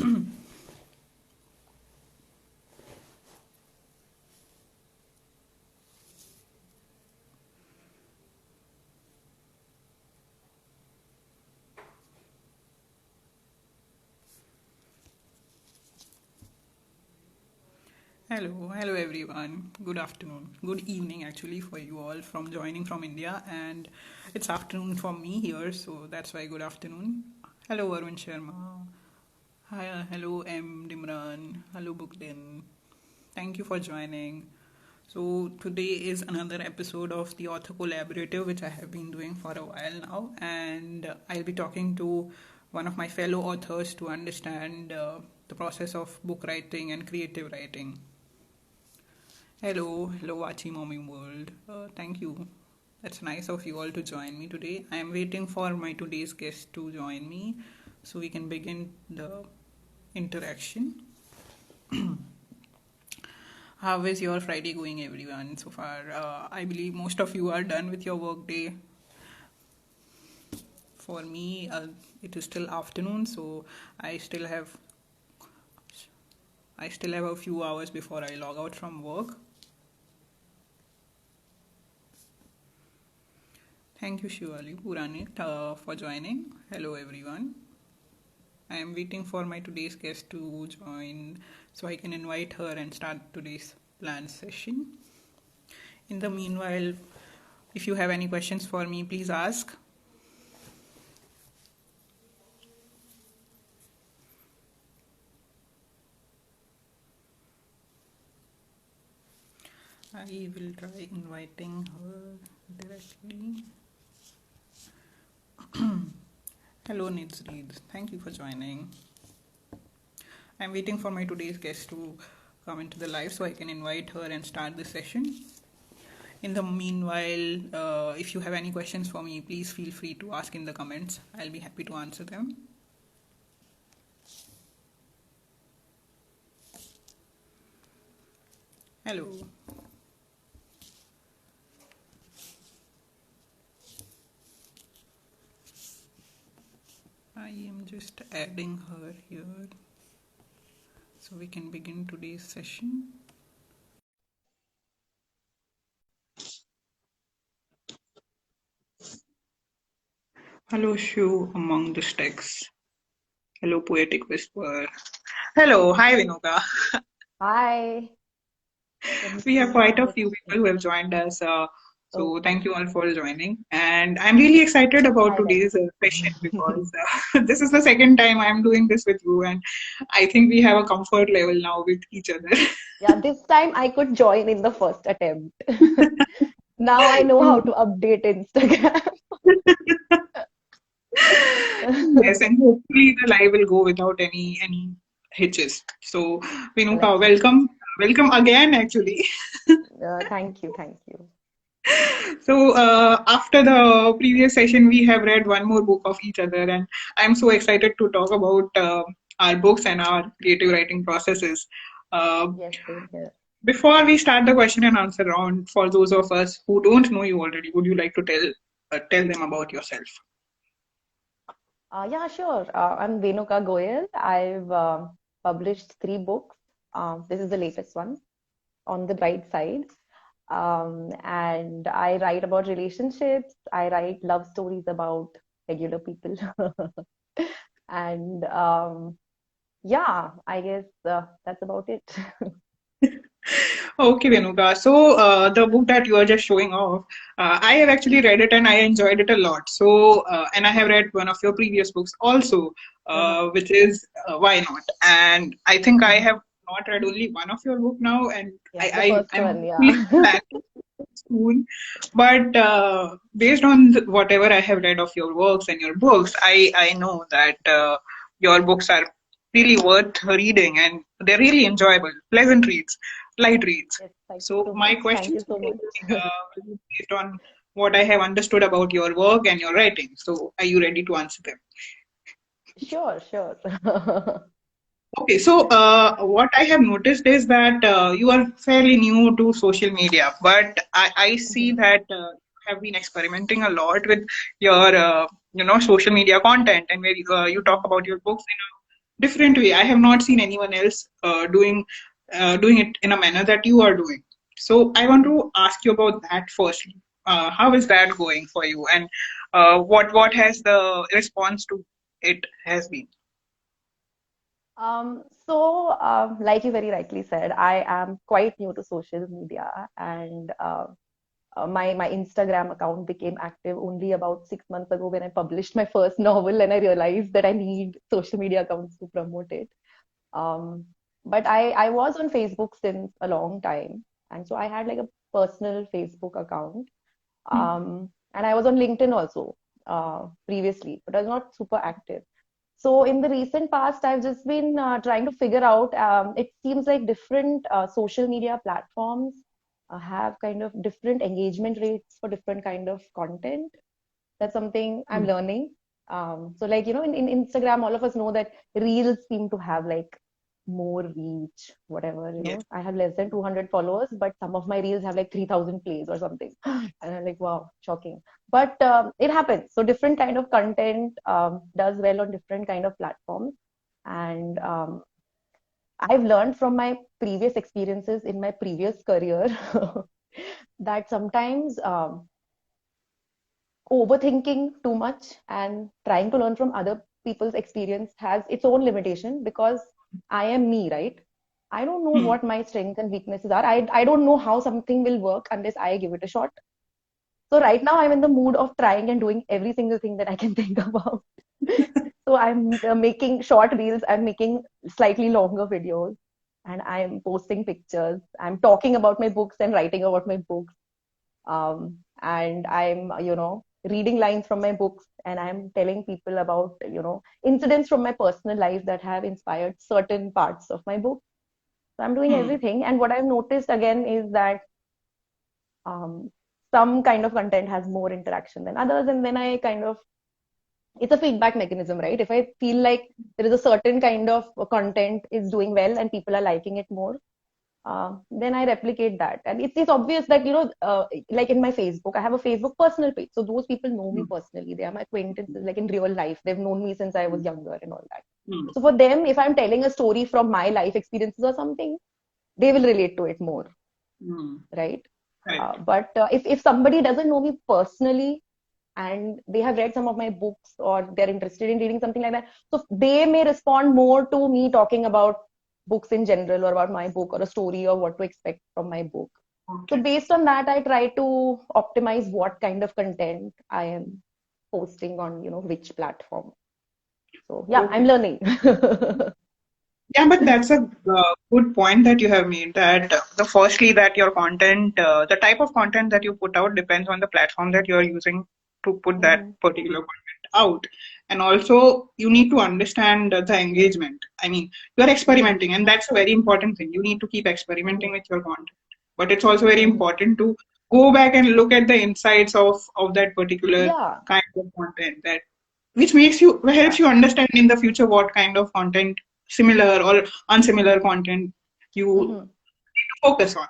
Hello everyone. Good afternoon. Good evening actually for you all from joining from India, and it's afternoon for me here, so that's why good afternoon. Hello Arun Sharma. Hi, hello M Dimran. Hello Bukdin. Thank you for joining. So today is another episode of the Author Collaborative, which I have been doing for a while now, and I'll be talking to one of my fellow authors to understand the process of book writing and creative writing. Hello, Vachi Mommy World. Thank you. That's nice of you all to join me today. I am waiting for my today's guest to join me so we can begin the interaction. How is your Friday going, everyone, so far? I believe most of you are done with your work day. For me, it is still afternoon, so I still have I still have a few hours before I log out from work. Thank you, Shivali Puranik, for joining. Hello, everyone. I am waiting for my today's guest to join so I can invite her and start today's planned session. In the meanwhile, if you have any questions for me, please ask. I will try inviting her directly. Hello, Nids Reeds. Thank you for joining. I'm waiting for my today's guest to come into the live so I can invite her and start the session. In the meanwhile, if you have any questions for me, please feel free to ask in the comments. I'll be happy to answer them. Hello. I am just adding her here so we can begin today's session. Hello, Shu among the stacks. Hello, Poetic Whisper. Hello, hi, Vinuka. Hi. We have quite a few people who have joined us. So thank you all for joining. And I'm really excited about Hi there. today's session because this is the second time I'm doing this with you. And I think we have a comfort level now with each other. Yeah, this time I could join in the first attempt. Now I know how to update Instagram. Yes, and hopefully the live will go without any hitches. So Vinuka, Let's hope. welcome again actually. Thank you, thank you. So after the previous session, we have read one more book of each other, and I'm so excited to talk about our books and our creative writing processes. Uh, Yes, same here. Before we start the question and answer round, for those of us who don't know you already, would you like to tell them about yourself? Yeah, sure. I'm Venuka Goyal. I've published 3 books. This is the latest one, On the Bright Side. And I write about relationships. I write love stories about regular people. And yeah, I guess that's about it. Okay, Venuka. So the book that you are just showing off, I have actually read it and I enjoyed it a lot. So and I have read one of your previous books also, Uh-huh. which is Why Not? And I think I Mhm. have not read only one of your book now, and Yeah, the first I'm one, hopefully yeah. planning soon. But based on whatever I have read of your works and your books, I know that your books are really worth reading and they're really enjoyable, pleasant reads, light reads. Yes, thank you So so my much. Thank you questions so much. will be based on what I have understood about your work and your writing. So are you ready to answer them? Sure, sure. Okay, so what I have noticed is that you are fairly new to social media, but I see Mhm. that you have been experimenting a lot with your social media content, and where you talk Mhm. about your books different way. I have not seen anyone else doing it in a manner that you are doing. So I want to ask you about that firstly. How is that going for you, and what has the response to it has been? Like you very rightly said, I am quite new to social media, and my Instagram account became active only about 6 months ago when I published my first novel, and I realized that I need social media accounts to promote it. Um, but I was on Facebook since a long time, and so I had like a personal Facebook account. And I was on LinkedIn also previously, but I was not super active. So in the recent past, I've just been trying to figure out. It seems like different social media platforms have kind of different engagement rates for different kind of content. That's something I'm learning. So like, in Instagram, all of us know that reels seem to have like more reach, whatever, Yes. I have less than 200 followers, but some of my reels have like 3,000 plays or something. And I'm like, wow, shocking. But it happens. So different kind of content does well on different kind of platforms. And I've learned from my previous experiences in my previous career that sometimes overthinking too much and trying to learn from other people's experience has its own limitation because I am me, right? I don't know Hmm. what my strengths and weaknesses are. I don't know how something will work unless I give it a shot. So right now I'm in the mood of trying and doing every single thing that I can think about. So I'm making short reels, I'm making slightly longer videos, and I'm posting pictures. I'm talking about my books and writing about my books. And I'm reading lines from my books, and I'm telling people about incidents from my personal life that have inspired certain parts of my book. So I'm doing Hmm. everything, and what I've noticed again is that um, some kind of content has more interaction than others, and then I kind of, it's a feedback mechanism, right? If I feel like there is a certain kind of content is doing well and people are liking it more, then I replicate that. And it's obvious that, like in my Facebook, I have a Facebook personal page. So those people know me Hmm. personally. They are my acquaintances, like in real life. They've known me since I was younger and all that. Hmm. So for them, if I'm telling a story from my life experiences or something, they will relate to it more, Hmm. right? Right. But if somebody doesn't know me personally and they have read some of my books or they're interested in reading something like that, so they may respond more to me talking about books in general or about my book or a story or what to expect from my book. So Okay. based on that, I try to optimize what kind of content I am posting on, which platform. So yeah, I'm Okay. learning. Yeah, but that's a good point that you have made. That the firstly that your content, the type of content that you put out depends on the platform that you are using to put that Mhm, particular content out, and also you need to understand the engagement. I mean, you are mhm, experimenting, and that's a very important thing. You need to keep experimenting mhm, with your content, but it's also very mhm. important to go back and look at the insights of that particular Yeah, kind of content that which makes you yeah. helps you understand in the future what kind of content, similar or unsimilar content, you Mhm. focus on.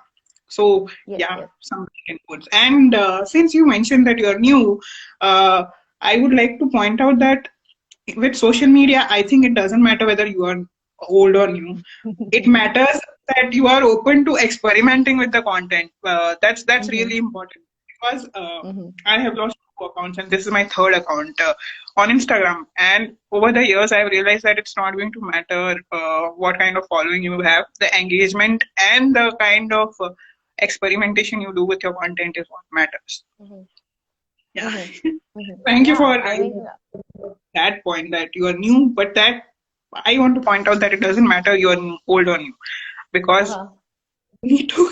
So Yes, yeah, yes. some inputs. And since you mentioned that you are new, uh, I would like to point out that with social media, I think it doesn't matter whether you are old or new. It matters that you are open to experimenting with the content. That's Mhm, really important because mhm, I have lost two accounts and this is my third account on Instagram. And over the years, I've realized that it's not going to matter what kind of following you have. The engagement and the kind of experimentation you do with your content is what matters. mhm, Yeah. mhm, mhm. Thank you Yeah, for I mean, that point that you are new, but that I want to point out that it doesn't matter you are old or new because uh-huh. we need to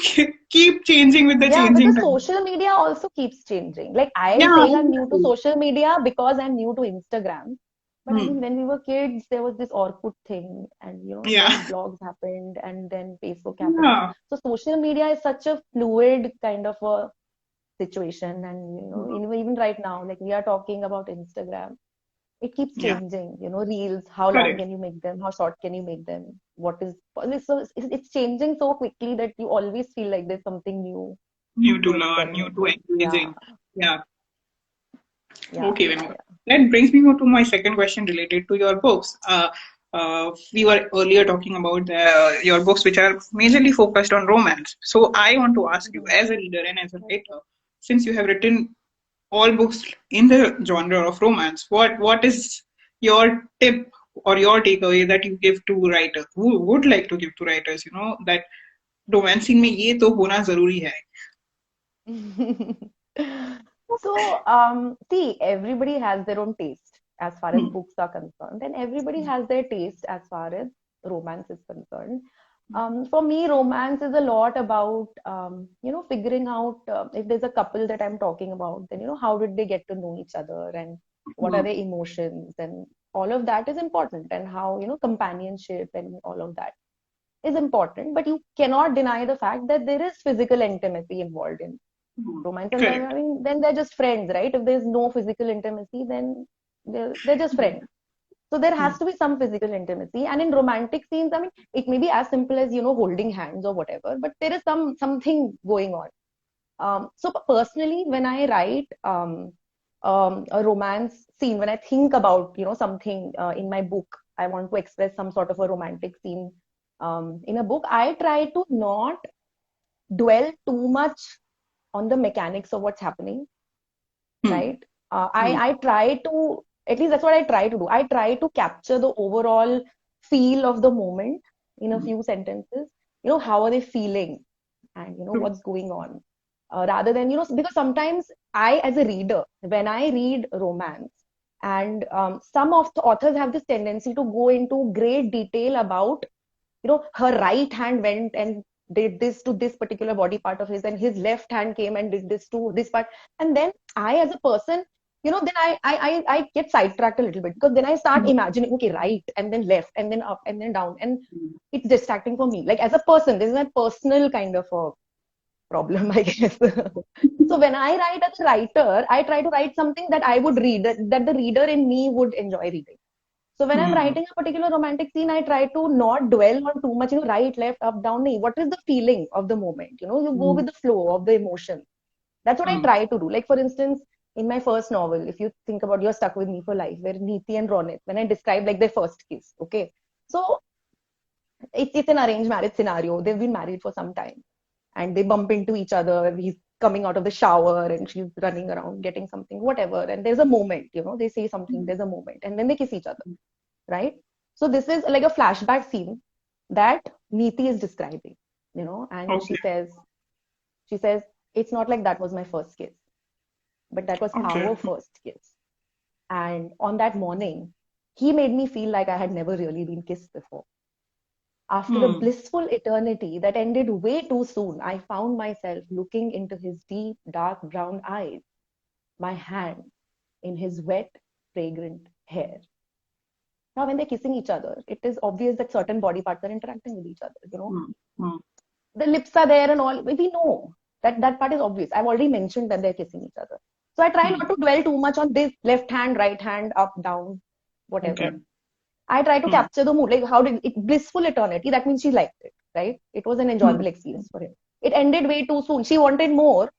keep changing with the Yeah, changing because time. social media also keeps changing. Like I'm Yeah, saying I'm new to exactly. social media because I'm new to Instagram. But I Hmm. mean, when we were kids, there was this Orkut thing, and Yeah, then blogs happened, and then Facebook happened. yeah. So social media is such a fluid kind of a situation, and even right now, like we are talking about Instagram, it keeps Yeah, changing. Reels, how long correct. can you make them? How short can you make them? What is so it's changing so quickly that you always feel like there's something new New to to learn, new experiment to with. Yeah, engaging. Yeah. yeah, Okay, yeah, Vinod. yeah. That brings me to my second question related to your books. we were earlier talking about your books, which are majorly focused on romance. So I want to ask you, Mhm. as a reader and as a writer, since you have written all books in the genre of romance, what is your tip or your takeaway that you give to writers who would like to give to writers? You know that romancing में ये तो होना जरूरी है. So, see, everybody has their own taste as far as Hmm. books are concerned, and everybody has their taste as far as romance is concerned. For me, romance is a lot about, figuring out if there's a couple that I'm talking about, then, how did they get to know each other and what are Hmm. their emotions, and all of that is important, and how, companionship and all of that is important. But you cannot deny the fact that there is physical intimacy involved in Hmm. romance. And then, Correct. I mean, then they're just friends, right? If there's no physical intimacy, then they're just friends. So there Hmm. has to be some physical intimacy. And in romantic scenes, I mean, it may be as simple as, holding hands or whatever, but there is something going on. So personally, when I write a romance scene, when I think about, something in my book, I want to express some sort of a romantic scene in a book, I try to not dwell too much on the mechanics of what's happening, Hmm. right? I try to, at least that's what I try to do. I try to capture the overall feel of the moment in a Hmm. few sentences. How are they feeling, and True. what's going on, rather than because sometimes I, as a reader, when I read romance, and some of the authors have this tendency to go into great detail about her right hand went and did this to this particular body part of his, and his left hand came and did this to this part. And then I, as a person, then I get sidetracked a little bit, because then I start Hmm. imagining, okay, right, and then left, and then up, and then down, and Hmm. it's distracting for me. Like, as a person, this is my personal kind of a problem, I guess. So when I write as a writer, I try to write something that I would read, that the reader in me would enjoy reading. So when I'm Hmm. writing a particular romantic scene, I try to not dwell on too much, right, left, up, down. No, what is the feeling of the moment? You go Hmm. with the flow of the emotion. That's what I Hmm. try to do. Like, for instance, in my first novel, if you think about You're Stuck With Me for Life, where Neeti and Ronit, when I describe like their first kiss, okay? So it's an arranged marriage scenario. They've been married for some time, and they bump into each other. He's coming out of the shower and she's running around getting something, whatever. And there's a moment, they say something, there's a moment, and then they kiss each other, right? So this is like a flashback scene that Neeti is describing, and Okay. she says, it's not like that was my first kiss, but that was Okay. our first kiss. And on that morning, he made me feel like I had never really been kissed before. After a Hmm. blissful eternity that ended way too soon, I found myself looking into his deep, dark brown eyes, my hand in his wet, fragrant hair. Now, when they're kissing each other, it is obvious that certain body parts are interacting with each other. Hmm. Hmm. The lips are there and all. We know that that part is obvious. I've already mentioned that they're kissing each other. So I try Hmm. not to dwell too much on this left hand, right hand, up, down, Okay. whatever. I try to Hmm. capture the mood. Like, how did it, blissful eternity? That means she liked it, right? It was an Hmm. enjoyable experience for him. It ended way too soon. She wanted more,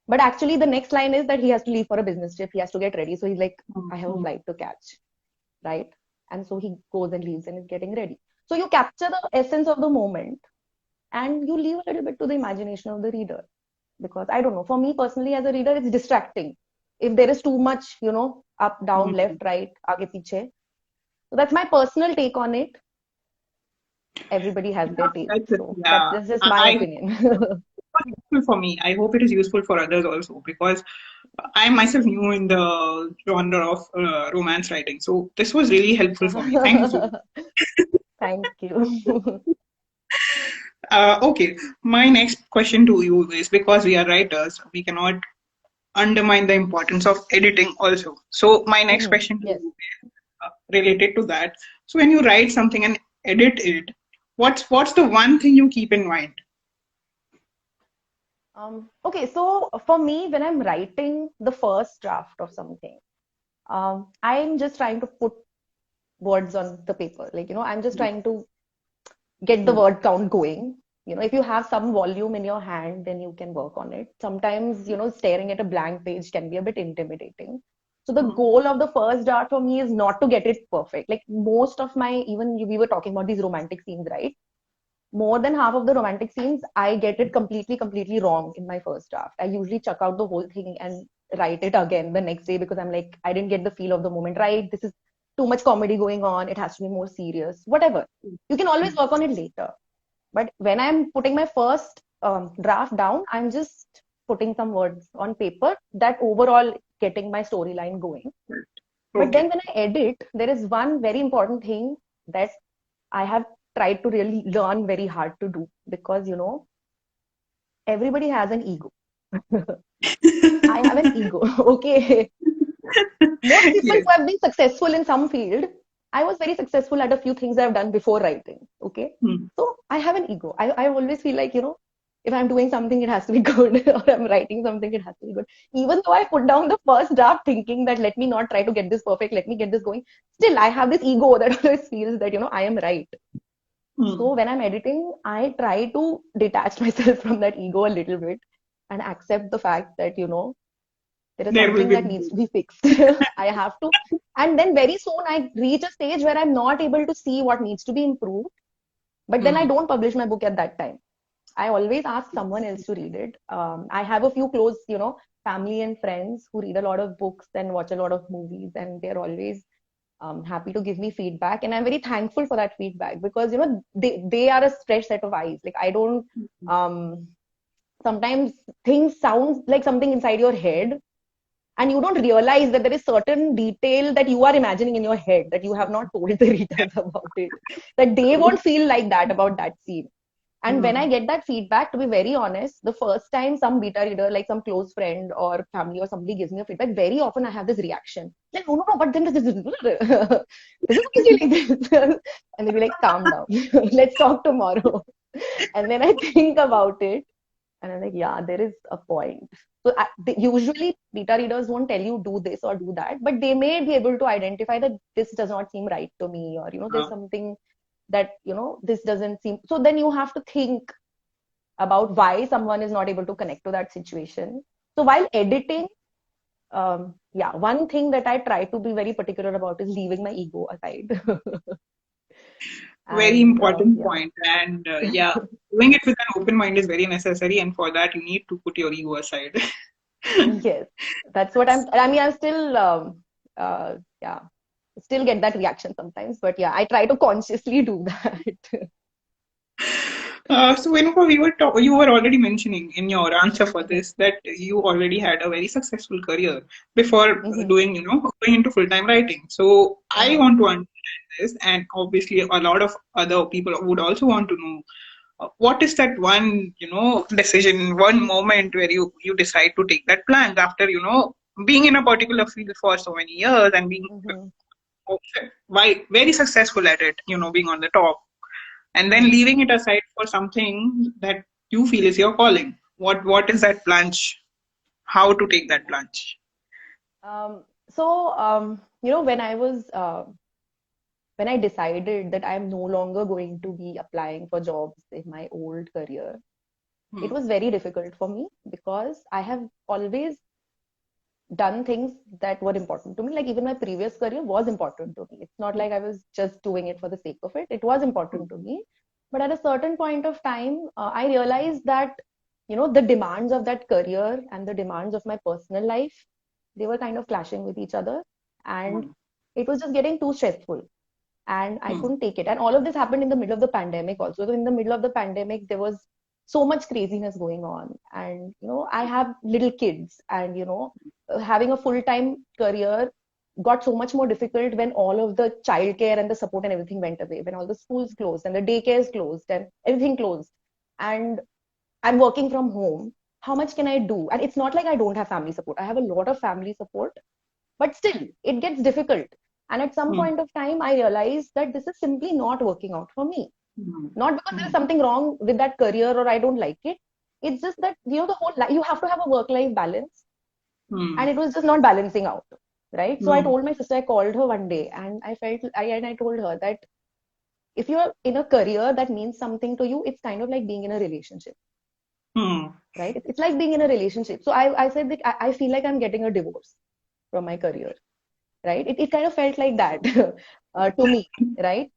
but actually, the next line is that he has to leave for a business trip. He has to get ready. So he's like, Hmm. I have a Hmm. flight to catch, right? And so he goes and leaves and is getting ready. So you capture the essence of the moment, and you leave a little bit to the imagination of the reader. Because I don't know, for me personally, as a reader, it's distracting. If there is too much, up, down, Hmm. left, right, aage, piche. So that's my personal take on it. Everybody has their Yeah, taste. that's it. So Yeah. that's just my I opinion. useful for me. I hope it is useful for others also because I am myself new in the genre of romance writing. So this was really helpful for me. Thank you so much. Thank you. Okay, my next question to you is because we are writers, we cannot undermine the importance of editing also. So my next Mhm. question to Yes. you is related to that. So when you write something and edit it, what's the one thing you keep in mind? Okay, so for me, when I'm writing the first draft of something, I'm just trying to put words on the paper. Like, I'm just trying to get the Hmm. word count going. If you have some volume in your hand, then you can work on it. Sometimes, staring at a blank page can be a bit intimidating. So the goal of the first draft for me is not to get it perfect. Like most of my, even we were talking about these romantic scenes, right? More than half of the romantic scenes, I get it completely wrong in my first draft. I usually chuck out the whole thing and write it again the next day because I'm like, I didn't get the feel of the moment right. This is too much comedy going on. It has to be more serious. Whatever. You can always work on it later. But when I'm putting my first draft down, I'm just putting some words on paper that overall getting my storyline going. But then Okay. when I edit, there is one very important thing that I have tried to really learn very hard to do because, everybody has an ego. I have an ego. Okay. Most people Yes. who have been successful in some field, I was very successful at a few things I've done before writing. Okay. Hmm. So I have an ego. I always feel like, if I'm doing something, it has to be good, or I'm writing something, it has to be good. Even though I put down the first draft thinking that let me not try to get this perfect, let me get this going, still I have this ego that always feels that, I am right. Hmm. So when I'm editing, I try to detach myself from that ego a little bit and accept the fact that, there is There will something be that needs to be fixed. I have to. And then very soon I reach a stage where I'm not able to see what needs to be improved. But then I Hmm. don't publish my book at that time. I always ask someone else to read it. I have a few close, family and friends who read a lot of books and watch a lot of movies, and they're always happy to give me feedback. And I'm very thankful for that feedback because, they are a fresh set of eyes. Like I don't, um, sometimes things sound like something inside your head and you don't realize that there is certain detail that you are imagining in your head that you have not told the readers about it, that they True. won't feel like that about that scene. And when I Hmm. get that feedback, to be very honest, the first time some beta reader, like some close friend or family or somebody gives me a feedback, very often I have this reaction. Like, no, no, no, but then this is supposed to be like this. And they'll be like, calm down. Let's talk tomorrow. And then I think about it and I'm like, yeah, there is a point. So usually beta readers won't tell you do this or do that, but they may be able to identify that this does not seem right to me, or there's something that this doesn't seem. So then you have to think about why someone is not able to connect to that situation. So while editing, yeah, one thing that I try to be very particular about is leaving my ego aside. Very And important yeah. point. And yeah, doing it with an open mind is very necessary. And for that, you need to put your ego aside. Yes, that's what I mean, I'm still, yeah, still get that reaction sometimes, but yeah, I try to consciously do that. So, Venuka, you were already mentioning in your answer for this that you already had a very successful career before Hmm. doing, going into full-time writing. So, I Uh-huh. want to understand this, and obviously, a lot of other people would also want to know what is that one, decision, one moment where you decide to take that plunge after, being in a particular field for so many years and being Hmm. very successful at it, being on the top and then Hmm. leaving it aside for something that you feel is your calling. What is that plunge? How to take that plunge? When when I decided that I'm no longer going to be applying for jobs in my old career, it Hmm. was very difficult for me because I have always done things that were important to me. Like even my previous career was important to me. It's not like I was just doing it for the sake of it. It was important to me. But at a certain point of time, I realized that, the demands of that career and the demands of my personal life, they were kind of clashing with each other. And Hmm. it was just getting too stressful. And I Hmm. couldn't take it. And all of this happened in the middle of the pandemic also. So in the middle of the pandemic, there was so much craziness going on. And, I have little kids and, having a full-time career got so much more difficult when all of the childcare and the support and everything went away, when all the schools closed and the daycares closed and everything closed. And I'm working from home. How much can I do? And it's not like I don't have family support. I have a lot of family support, but still, it gets difficult. And at some Hmm. point of time, I realized that this is simply not working out for me. Hmm. Not because there is Hmm. something wrong with that career or I don't like it. It's just that, the whole life, you have to have a work life balance. Hmm. And it was just not balancing out. Right. So I Hmm. told my sister, I called her one day and I told her that if you're in a career that means something to you, it's kind of like being in a relationship. Hmm. Right. It's like being in a relationship. So I said that I feel like I'm getting a divorce. from my career, right? It kind of felt like that to me, right?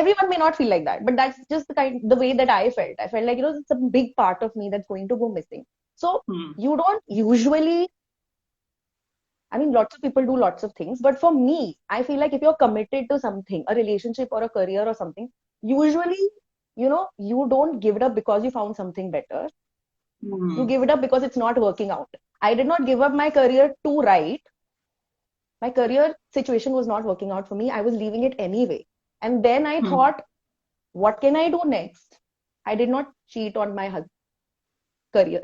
Everyone may not feel like that, but that's just the way that I felt. I felt like, it's a big part of me that's going to go missing. So Hmm. you don't usually, I mean, lots of people do lots of things, but for me, I feel like if you're committed to something, a relationship or a career or something, usually, you don't give it up because you found something better. You Hmm. give it up because it's not working out. I did not give up my career to write. My career situation was not working out for me. I was leaving it anyway. And then I Hmm. thought, what can I do next? I did not cheat on my career.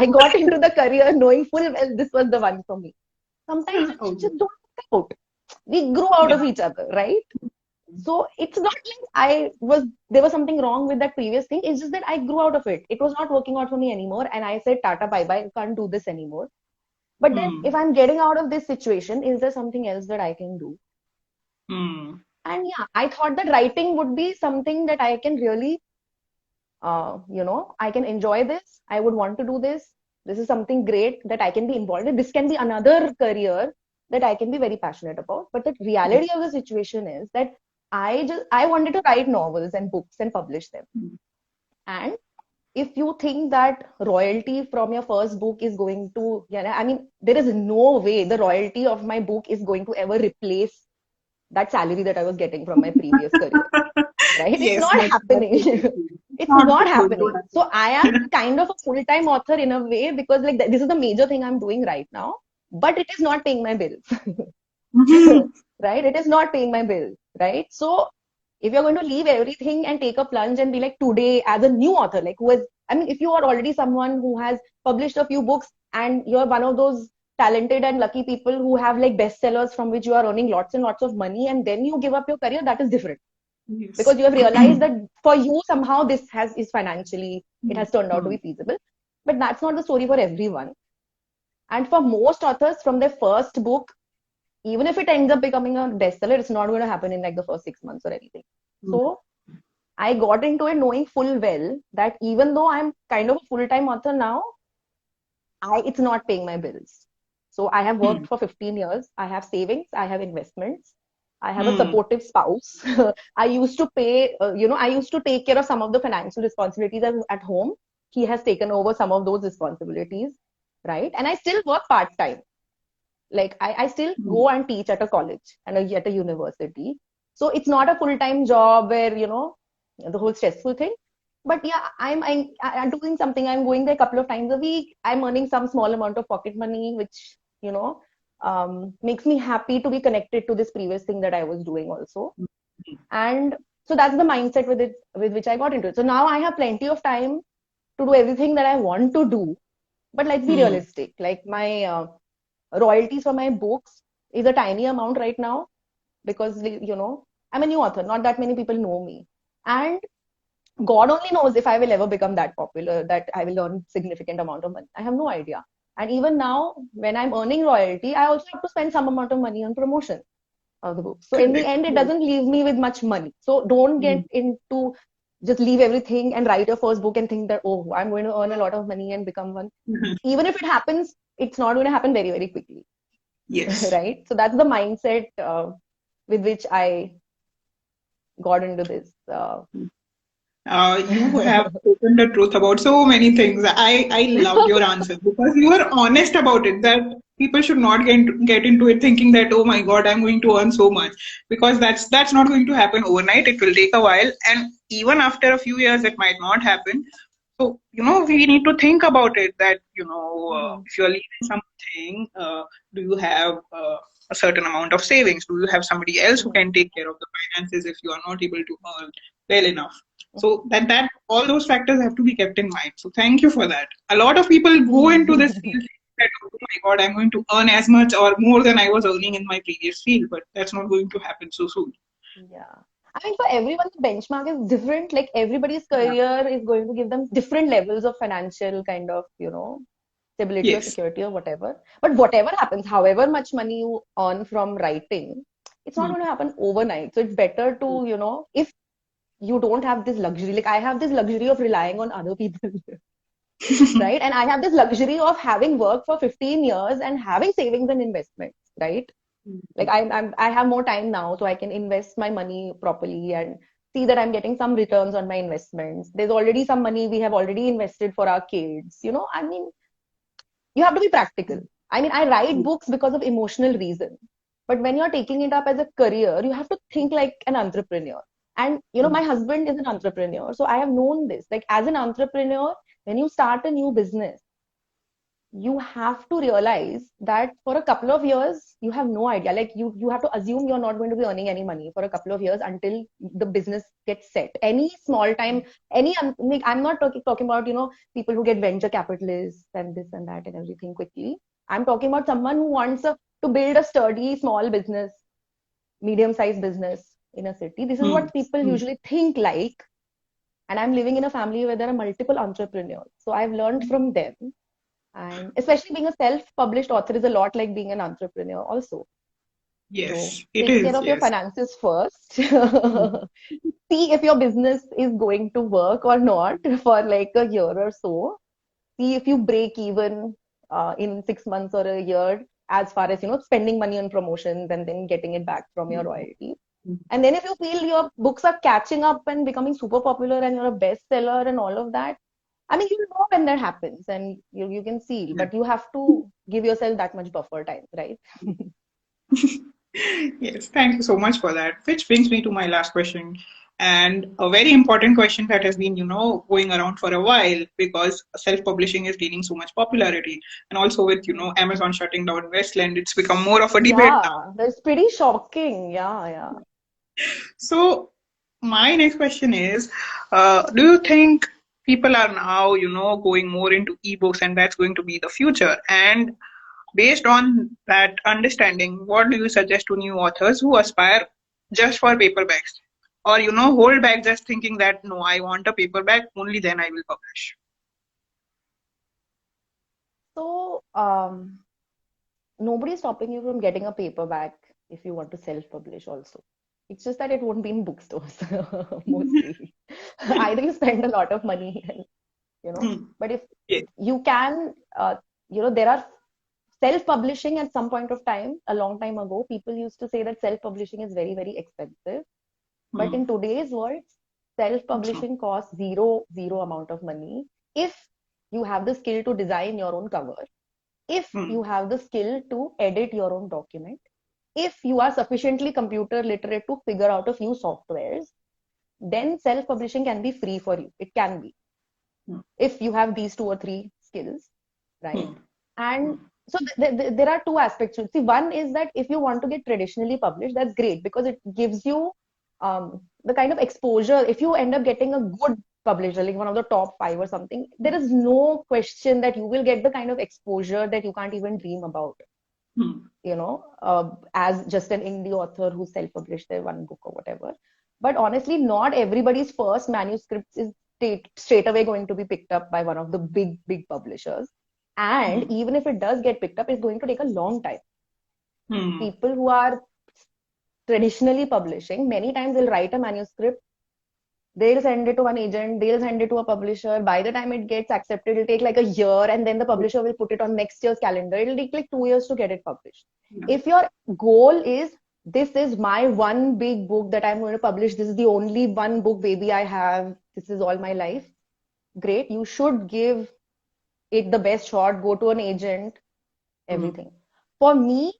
I got into the career knowing full well this was the one for me. Sometimes it Okay. just don't work out. We grew out Yeah. of each other, right? So it's not like there was something wrong with that previous thing. It's just that I grew out of it. It was not working out for me anymore. And I said, Tata, bye bye. Can't do this anymore. But then if Hmm. I'm getting out of this situation, is there something else that I can do? Hmm. And yeah, I thought that writing would be something that I can really, I can enjoy this. I would want to do this. This is something great that I can be involved in. This can be another career that I can be very passionate about. But the reality of the situation is that I wanted to write novels and books and publish them. And if you think that royalty from your first book is going to, yeah, I mean, there is no way the royalty of my book is going to ever replace that salary that I was getting from my previous career, right? It's Yes, not that's happening. totally true. It's It's not not going to happening. So I am happen. kind of a full-time author in a way because like this is the major thing I'm doing right now, but it is not paying my bills. Right? It is not paying my bills, right? So if you're going to leave everything and take a plunge and be like today as a new author, like who is, I mean, if you are already someone who has published a few books and you're one of those talented and lucky people who have like bestsellers from which you are earning lots and lots of money and then you give up your career, that is different Yes. because you have realized that for you somehow this has is financially it has turned out to Hmm. be feasible. But that's not the story for everyone. And for most authors from their first book, even if it ends up becoming a bestseller, it's not going to happen in like the first 6 months or anything. So I got into it knowing full well that even though I'm kind of a full-time author now, it's not paying my bills. So I have Hmm. worked for 15 years. I have savings. I have investments. I have a Hmm. supportive spouse. I used to pay, I used to take care of some of the financial responsibilities at home. He has taken over some of those responsibilities, right? And I still work part-time. Like I still Hmm. go and teach at a college and at a university. So it's not a full-time job where, the whole stressful thing. But yeah, I'm doing something. I'm going there a couple of times a week. I'm earning some small amount of pocket money, which, makes me happy to be connected to this previous thing that I was doing also. And so that's the mindset with which I got into it. So now I have plenty of time to do everything that I want to do. But let's be Hmm. realistic. Like my royalties for my books is a tiny amount right now because I'm a new author. Not that many people know me, and God only knows if I will ever become that popular that I will earn significant amount of money. I have no idea. And even now, when I'm earning royalty, I also have to spend some amount of money on promotion of the book. So in the Correct. end, it Yes. doesn't leave me with much money. So don't get Hmm. into just leave everything and write your first book and think that, oh, I'm going to earn a lot of money and become one. Even if it happens, it's not going to happen very, very quickly. Yes. Right? So that's the mindset with which I got into this. You have spoken the truth about so many things. I loved your answer because you were honest about it that people should not get into it thinking that, oh my God, I'm going to earn so much, because that's not going to happen overnight. It will take a while, and even after a few years it might not happen. So we need to think about it, that Mhm. if you're leaving something, do you have a certain amount of savings? Do you have somebody else who Mhm. can take care of the finances if you are not able to earn well enough? So that all those factors have to be kept in mind. So thank you for that. A lot of people go into this field thinking that, oh my God, I'm going to earn as much or more than I was earning in my previous field, but that's not going to happen so soon. Yeah. I mean, for everyone, the benchmark is different. Like everybody's Yeah. career is going to give them different levels of financial kind of, stability or Yes. security or whatever. But whatever happens, however much money you earn from writing, it's not Hmm. going to happen overnight. So it's better to, if you don't have this luxury, like I have this luxury of relying on other people. right? And I have this luxury of having worked for 15 years and having savings and investments, right? Like I have more time now, so I can invest my money properly and see that I'm getting some returns on my investments. There's already some money we have already invested for our kids. I mean, you have to be practical. I mean, I write books because of emotional reason. But when you're taking it up as a career, you have to think like an entrepreneur. And my husband is an entrepreneur. So I have known this. Like as an entrepreneur, when you start a new business, you have to realize that for a couple of years you have no idea, like you have to assume you're not going to be earning any money for a couple of years until the business gets set. Any small time, like, I'm not talking about people who get venture capitalists and this and that and everything quickly. I'm talking about someone who wants to build a sturdy small business, medium sized business in a city. This is Hmm. what people usually think like. And I'm living in a family where there are multiple entrepreneurs, so I've learned from them. And especially being a self-published author is a lot like being an entrepreneur also. So Yes, it take care is. of your Yes. finances first. Hmm. See if your business is going to work or not for like a year or so. See if you break even in 6 months or a year, as far as spending money on promotions and then getting it back from your royalty. And then if you feel your books are catching up and becoming super popular and you're a bestseller and all of that, I mean, you know when that happens and you can see, Yeah. but you have to give yourself that much buffer time, right? Yes, thank you so much for that. Which brings me to my last question. And a very important question that has been, going around for a while because self-publishing is gaining so much popularity. And also with, Amazon shutting down Westland, it's become more of a debate now. Yeah, that's pretty shocking. Yeah, yeah. So my next question is, do you think people are now, going more into ebooks and that's going to be the future? And based on that understanding, what do you suggest to new authors who aspire just for paperbacks? Or, hold back just thinking that, no, I want a paperback, only then I will publish. So, nobody's stopping you from getting a paperback if you want to self-publish also. It's just that it won't be in bookstores mostly. Either you spend a lot of money, and, Hmm. but if Yeah. you can, there are self-publishing at some point of time, a long time ago, people used to say that self-publishing is very, very expensive. But Hmm. in today's world, True. self-publishing costs zero amount of money if you have the skill to design your own cover, if Hmm. you have the skill to edit your own document, if you are sufficiently computer literate to figure out a few softwares, then self-publishing can be free for you. It can be, Hmm. if you have these two or three skills, right? Hmm. And so there are two aspects to it. See, one is that if you want to get traditionally published, that's great because it gives you the kind of exposure. If you end up getting a good publisher, like one of the top five or something, there is no question that you will get the kind of exposure that you can't even dream about, Hmm. as just an indie author who self-published their one book or whatever. But honestly, not everybody's first manuscript is straight away going to be picked up by one of the big publishers. And Hmm. even if it does get picked up, it's going to take a long time. Hmm. People who are traditionally publishing, many times they'll write a manuscript, they'll send it to an agent, they'll send it to a publisher. By the time it gets accepted, it'll take like a year, and then the publisher will put it on next year's calendar. It'll take like 2 years to get it published. Yeah. If your goal is, this is my one big book that I'm going to publish, this is the only one book, baby, I have, this is all my life, great. You should give it the best shot, go to an agent, Hmm. everything. For me,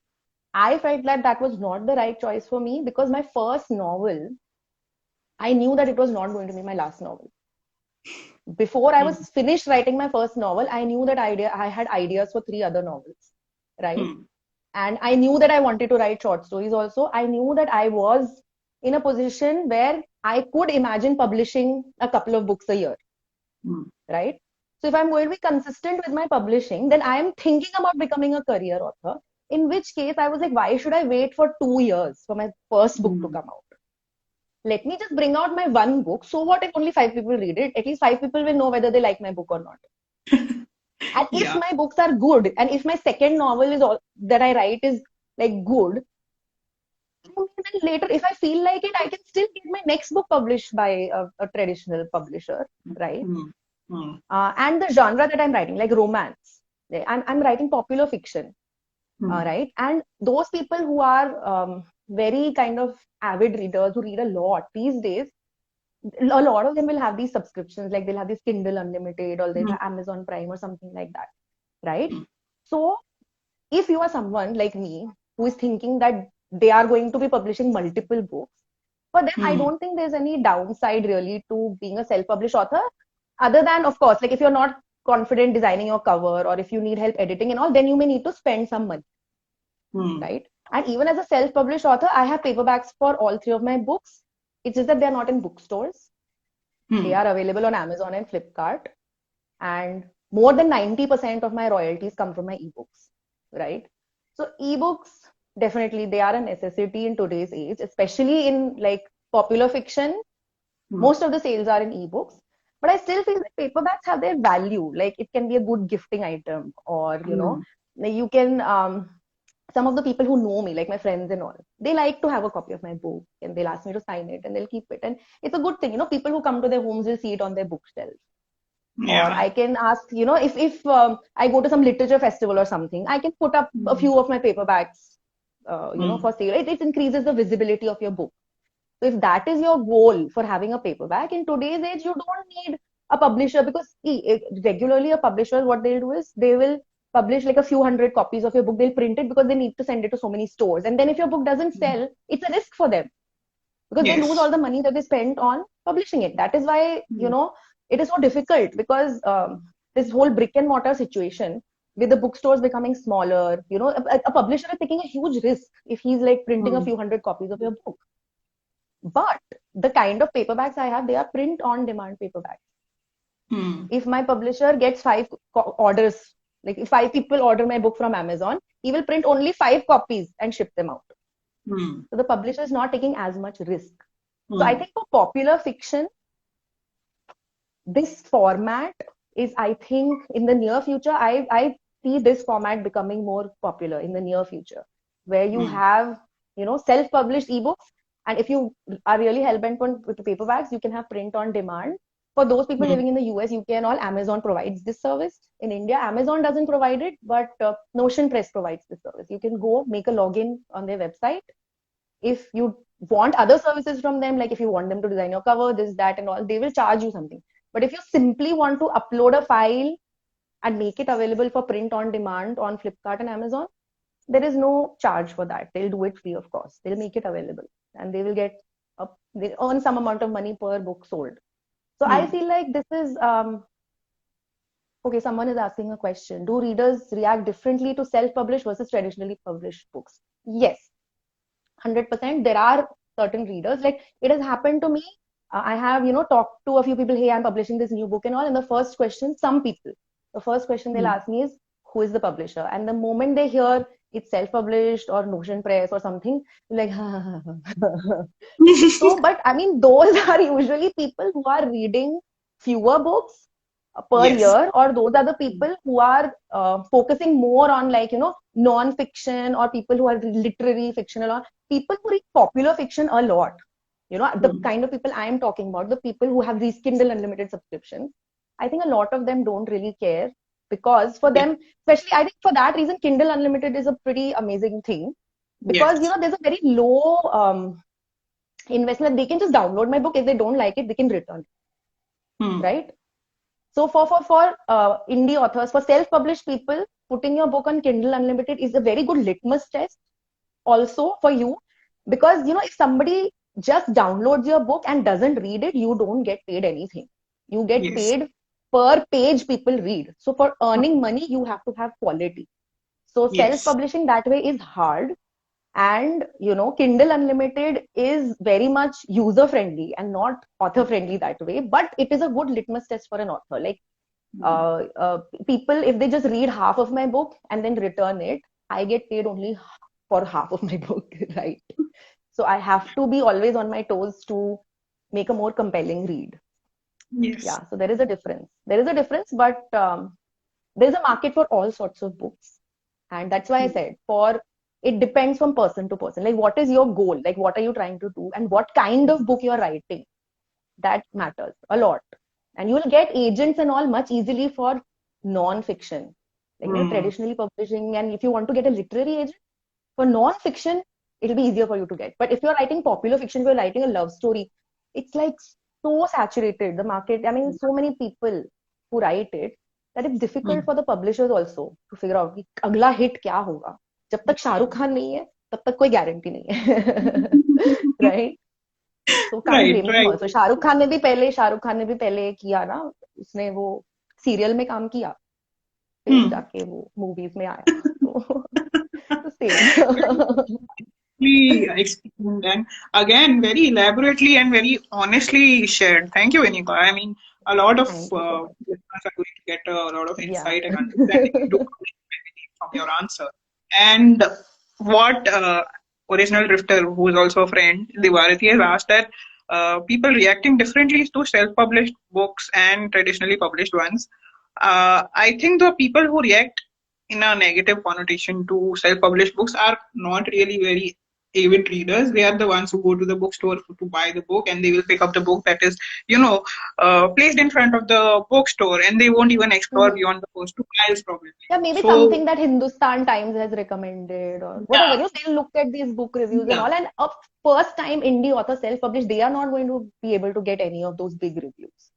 I felt that that was not the right choice for me because my first novel, I knew that it was not going to be my last novel. Before I Hmm. was finished writing my first novel, I knew that I had ideas for three other novels, right? Hmm. And I knew that I wanted to write short stories also. I knew that I was in a position where I could imagine publishing a couple of books a year, Hmm. right? So if I'm going to be consistent with my publishing, then I am thinking about becoming a career author. In which case, I was like, why should I wait for 2 years for my first book to Hmm. come out? Let me just bring out my one book. So what if only five people read it? At least five people will know whether they like my book or not. And if Yeah. my books are good, and if my second novel is all that I write is like good, then later, if I feel like it, I can still get my next book published by a traditional publisher, right? Hmm. Hmm. And the genre that I'm writing, like romance. I'm writing popular fiction, Hmm. right? And those people who are very kind of avid readers who read a lot these days, a lot of them will have these subscriptions, like they'll have this Kindle Unlimited or they'll Hmm. have Amazon Prime or something like that, right? Hmm. So if you are someone like me who is thinking that they are going to be publishing multiple books, for them, I Hmm. don't think there's any downside really to being a self-published author, other than, of course, like if you're not confident designing your cover or if you need help editing and all, then you may need to spend some money, Hmm. right? And even as a self-published author, I have paperbacks for all three of my books. It's just that they're not in bookstores. They Hmm. are available on Amazon and Flipkart. And more than 90% of my royalties come from my ebooks, right? So ebooks, definitely, they are a necessity in today's age, especially in like popular fiction. Hmm. Most of the sales are in ebooks. But I still feel that paperbacks have their value. Like it can be a good gifting item, or Hmm. you can some of the people who know me, like my friends and all, they like to have a copy of my book and they'll ask me to sign it and they'll keep it. And it's a good thing, people who come to their homes will see it on their bookshelf. Or Yeah. I can ask, if I go to some literature festival or something, I can put up a Hmm. few of my paperbacks, Hmm. for sale. It increases the visibility of your book. So if that is your goal for having a paperback, in today's age, you don't need a publisher because regularly a publisher, what they'll do is they will publish like a few hundred copies of your book. They'll print it because they need to send it to so many stores. And then if your book doesn't sell, it's a risk for them because they lose Yes. all the money that they spent on publishing it. That is why, Hmm. it is so difficult because this whole brick and mortar situation with the bookstores becoming smaller, a publisher is taking a huge risk if he's like printing a Hmm. few hundred copies of your book. But the kind of paperbacks I have, they are print on demand paperbacks. Hmm. If my publisher gets five orders, like if five people order my book from Amazon, he will print only five copies and ship them out. Hmm. So the publisher is not taking as much risk. So I Hmm. think for popular fiction, this format is, I think, in the near future, I see this format becoming more popular in the near future, where you Hmm. have, self-published ebooks. And if you are really hell-bent on with the paperbacks, you can have print on demand. For those people Hmm. living in the US, UK and all, Amazon provides this service. In India, Amazon doesn't provide it, but Notion Press provides this service. You can go make a login on their website. If you want other services from them, like if you want them to design your cover, this, that, and all, they will charge you something. But if you simply want to upload a file and make it available for print on demand on Flipkart and Amazon, there is no charge for that. They'll do it free of cost. They'll make it available and they will they earn some amount of money per book sold. So I Hmm. feel like this is, okay, someone is asking a question. Do readers react differently to self-published versus traditionally published books? Yes, 100%. There are certain readers, like it has happened to me. I have, talked to a few people, hey, I'm publishing this new book and all. And the first question, some people, the first question they'll Hmm. ask me is, who is the publisher? And the moment they hear it's self-published or Notion Press or something, they're like, so, but I mean, those are usually people who are reading fewer books per Yes. year, or those are the people who are focusing more on, like, non-fiction, or people who are literary fiction a lot. People who read popular fiction a lot, the Hmm. kind of people I am talking about, the people who have these Kindle Unlimited subscriptions, I think a lot of them don't really care because for Yeah. them, especially, I think for that reason, Kindle Unlimited is a pretty amazing thing because, Yes. there's a very low investment. They can just download my book. If they don't like it, they can return it, Hmm. right? So for indie authors, for self-published people, putting your book on Kindle Unlimited is a very good litmus test also for you, because if somebody just downloads your book and doesn't read it, you don't get paid anything. You get Yes. paid per page people read. So for earning money, you have to have quality. So Yes. self-publishing that way is hard. And Kindle Unlimited is very much user friendly and not author friendly that way, but it is a good litmus test for an author. Like Hmm. uh, uh, people, if they just read half of my book and then return it, I get paid only for half of my book, right? So I have to be always on my toes to make a more compelling read. Yes. Yeah, so there is a difference. There is a difference, but there's a market for all sorts of books. And that's why I Hmm. said, it depends from person to person. Like, what is your goal? Like, what are you trying to do? And what kind of book you're writing? That matters a lot. And you will get agents and all much easily for non-fiction. Like, Hmm. traditionally publishing, and if you want to get a literary agent for non-fiction, it'll be easier for you to get. But if you're writing popular fiction, if you're writing a love story, it's like so saturated, the market. I mean, so many people who write it that it's difficult Hmm. for the publishers also to figure out कि अगला hit क्या होगा. जब तक शाहरुख खान नहीं है, तब तक कोई guarantee नहीं है. Right? So can't Right, blame them right. also. Shahrukh Khan ने भी पहले किया ना, उसने वो सीरियल में काम किया, फिर Hmm. जाके वो मूवीज में आया. तो same. Explained and again very elaborately and very honestly shared. Thank you, Anika. I mean, a lot of Thank you so much. listeners are going to get a lot of Yeah. insight and understanding into publishing, I believe, from your answer. And what original drifter, who is also a friend, Divarati, has asked that people reacting differently to self-published books and traditionally published ones. I think the people who react in a negative connotation to self-published books are not really very avid readers. They are the ones who go to the bookstore to buy the book, and they will pick up the book that is, placed in front of the bookstore, and they won't even explore Mhm. beyond the first two aisles probably. Yeah, maybe So something that Hindustan Times has recommended or whatever. yeah, They'll look at these book reviews and yeah, all. And a first time indie author self-published, they are not going to be able to get any of those big reviews.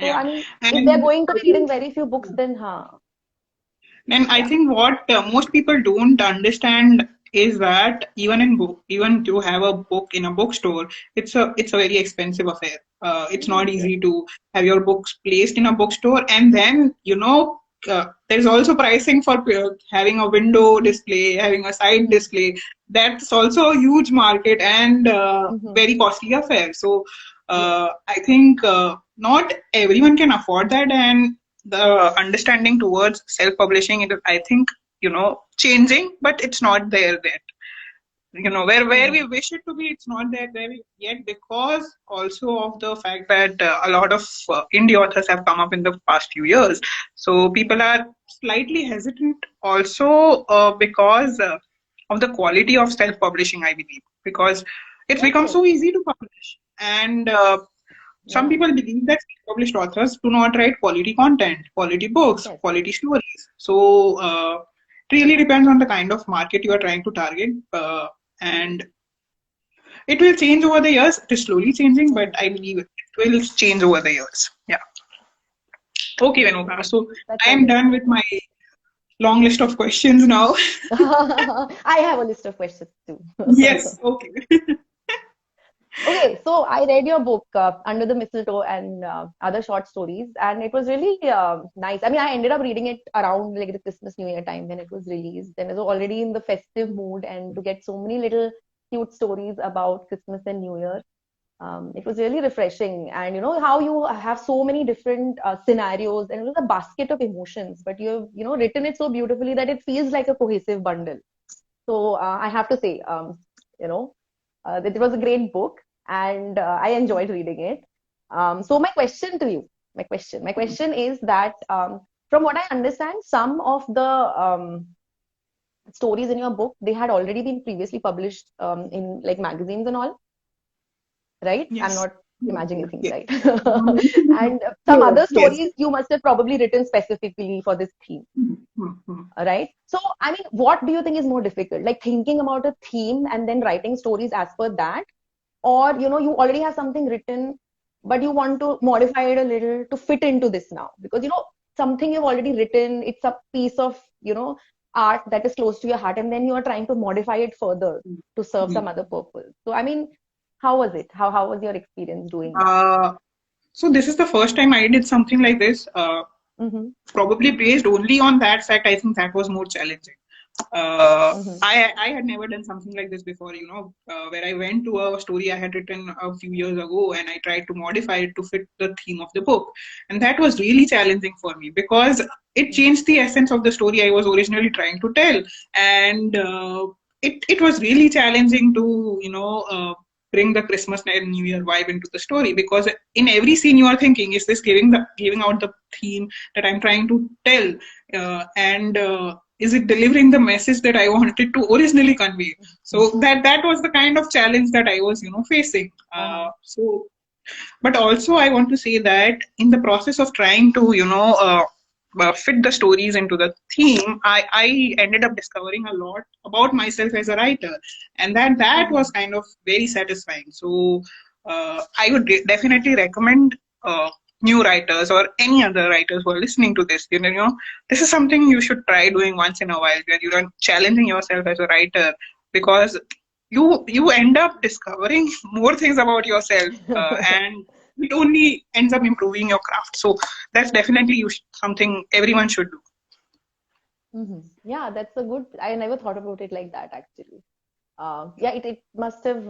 So, yeah. I mean, if they're And going to be reading very few books, then, And I yeah. think what most people don't understand is that even to have a book in a bookstore, it's a very expensive affair. It's not Yes. easy to have your books placed in a bookstore, and then there's also pricing for having a window display, having a side display. That's also a huge market and Mm-hmm. very costly affair. So Yes. I think not everyone can afford that, and the understanding towards self-publishing it is, I think, changing, but it's not there yet. Where we Hmm. wish it to be, it's not there yet, because also of the fact that a lot of indie authors have come up in the past few years. So people are slightly hesitant also because of the quality of self-publishing, I believe, because it's become Yes. so easy to publish. And some Yeah. people believe that published authors do not write quality content, quality books, Yes. quality stories. So it really depends on the kind of market you are trying to target, and it will change over the years. It is slowly changing, but Hmm. I believe it will change over the years. Yeah. Okay, True, Venuka. true. So That's I what am they done with my long list of questions now. say. I have a list of questions too. Yes. Okay. Okay, so I read your book, Under the Mistletoe and other short stories, and it was really nice. I mean, I ended up reading it around like the Christmas New Year time when it was released, and it was already in the festive mood. And to get so many little cute stories about Christmas and New Year, it was really refreshing. And you know how you have so many different scenarios, and it was a basket of emotions, but you've written it so beautifully that it feels like a cohesive bundle. So I have to say, you know that it was a great book, and I enjoyed reading it. So my question is that from what I understand, some of the stories in your book, they had already been previously published in like magazines and all, right? I'm Yes. not imagining things Yes. right. And some Yes. other Yes. stories you must have probably written specifically for this theme. Right? So, I mean, what do you think is more difficult? Like thinking about a theme and then writing stories as per that, or you already have something written, but you want to modify it a little to fit into this now because something you've already written, it's a piece of art that is close to your heart, and then you are trying to modify it further to serve some other purpose. So, I mean, how was it? How was your experience doing that? Uh, so this is the first time I did something like this. Mm-hmm. Probably based only on that fact, I think that was more challenging. Mm-hmm. I had never done something like this before, where I went to a story I had written a few years ago and I tried to modify it to fit the theme of the book. And that was really challenging for me because it changed the essence of the story I was originally trying to tell. And it was really challenging to, bring the Christmas and New Year vibe into the story because in every scene you are thinking, is this giving out the theme that I'm trying to tell? And is it delivering the message that I wanted to originally convey? So that was the kind of challenge that I was, facing. Uh-huh. So But also, I want to say that in the process of trying to, fit the stories into the theme, I ended up discovering a lot about myself as a writer, and that was Mhm. kind of very satisfying. So I would definitely recommend new writers or any other writers who are listening to this. This is something you should try doing once in a while, where you're challenging yourself as a writer, because you end up discovering more things about yourself, and it only ends up improving your craft. So that's definitely something everyone should do. Yeah, that's a good. I never thought about it like that actually. Yeah, it must have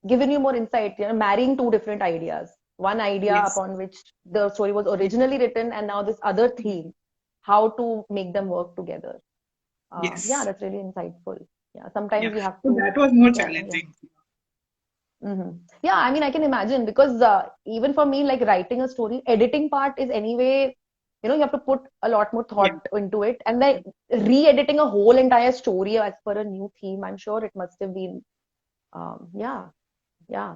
given you more insight, marrying two different ideas. One idea Yes. upon which the story was originally written, and now this other theme, how to make them work together. Yeah, Yes. that's really insightful. Yeah, Yeah. sometimes we have So to, that was more yeah. challenging. Yeah, I mean, I can imagine because even for me, like writing a story, editing part is anyway, you have to put a lot more Yeah. thought into it. And then re-editing a whole entire story as per a new theme, I'm sure it must have been, yeah, yeah.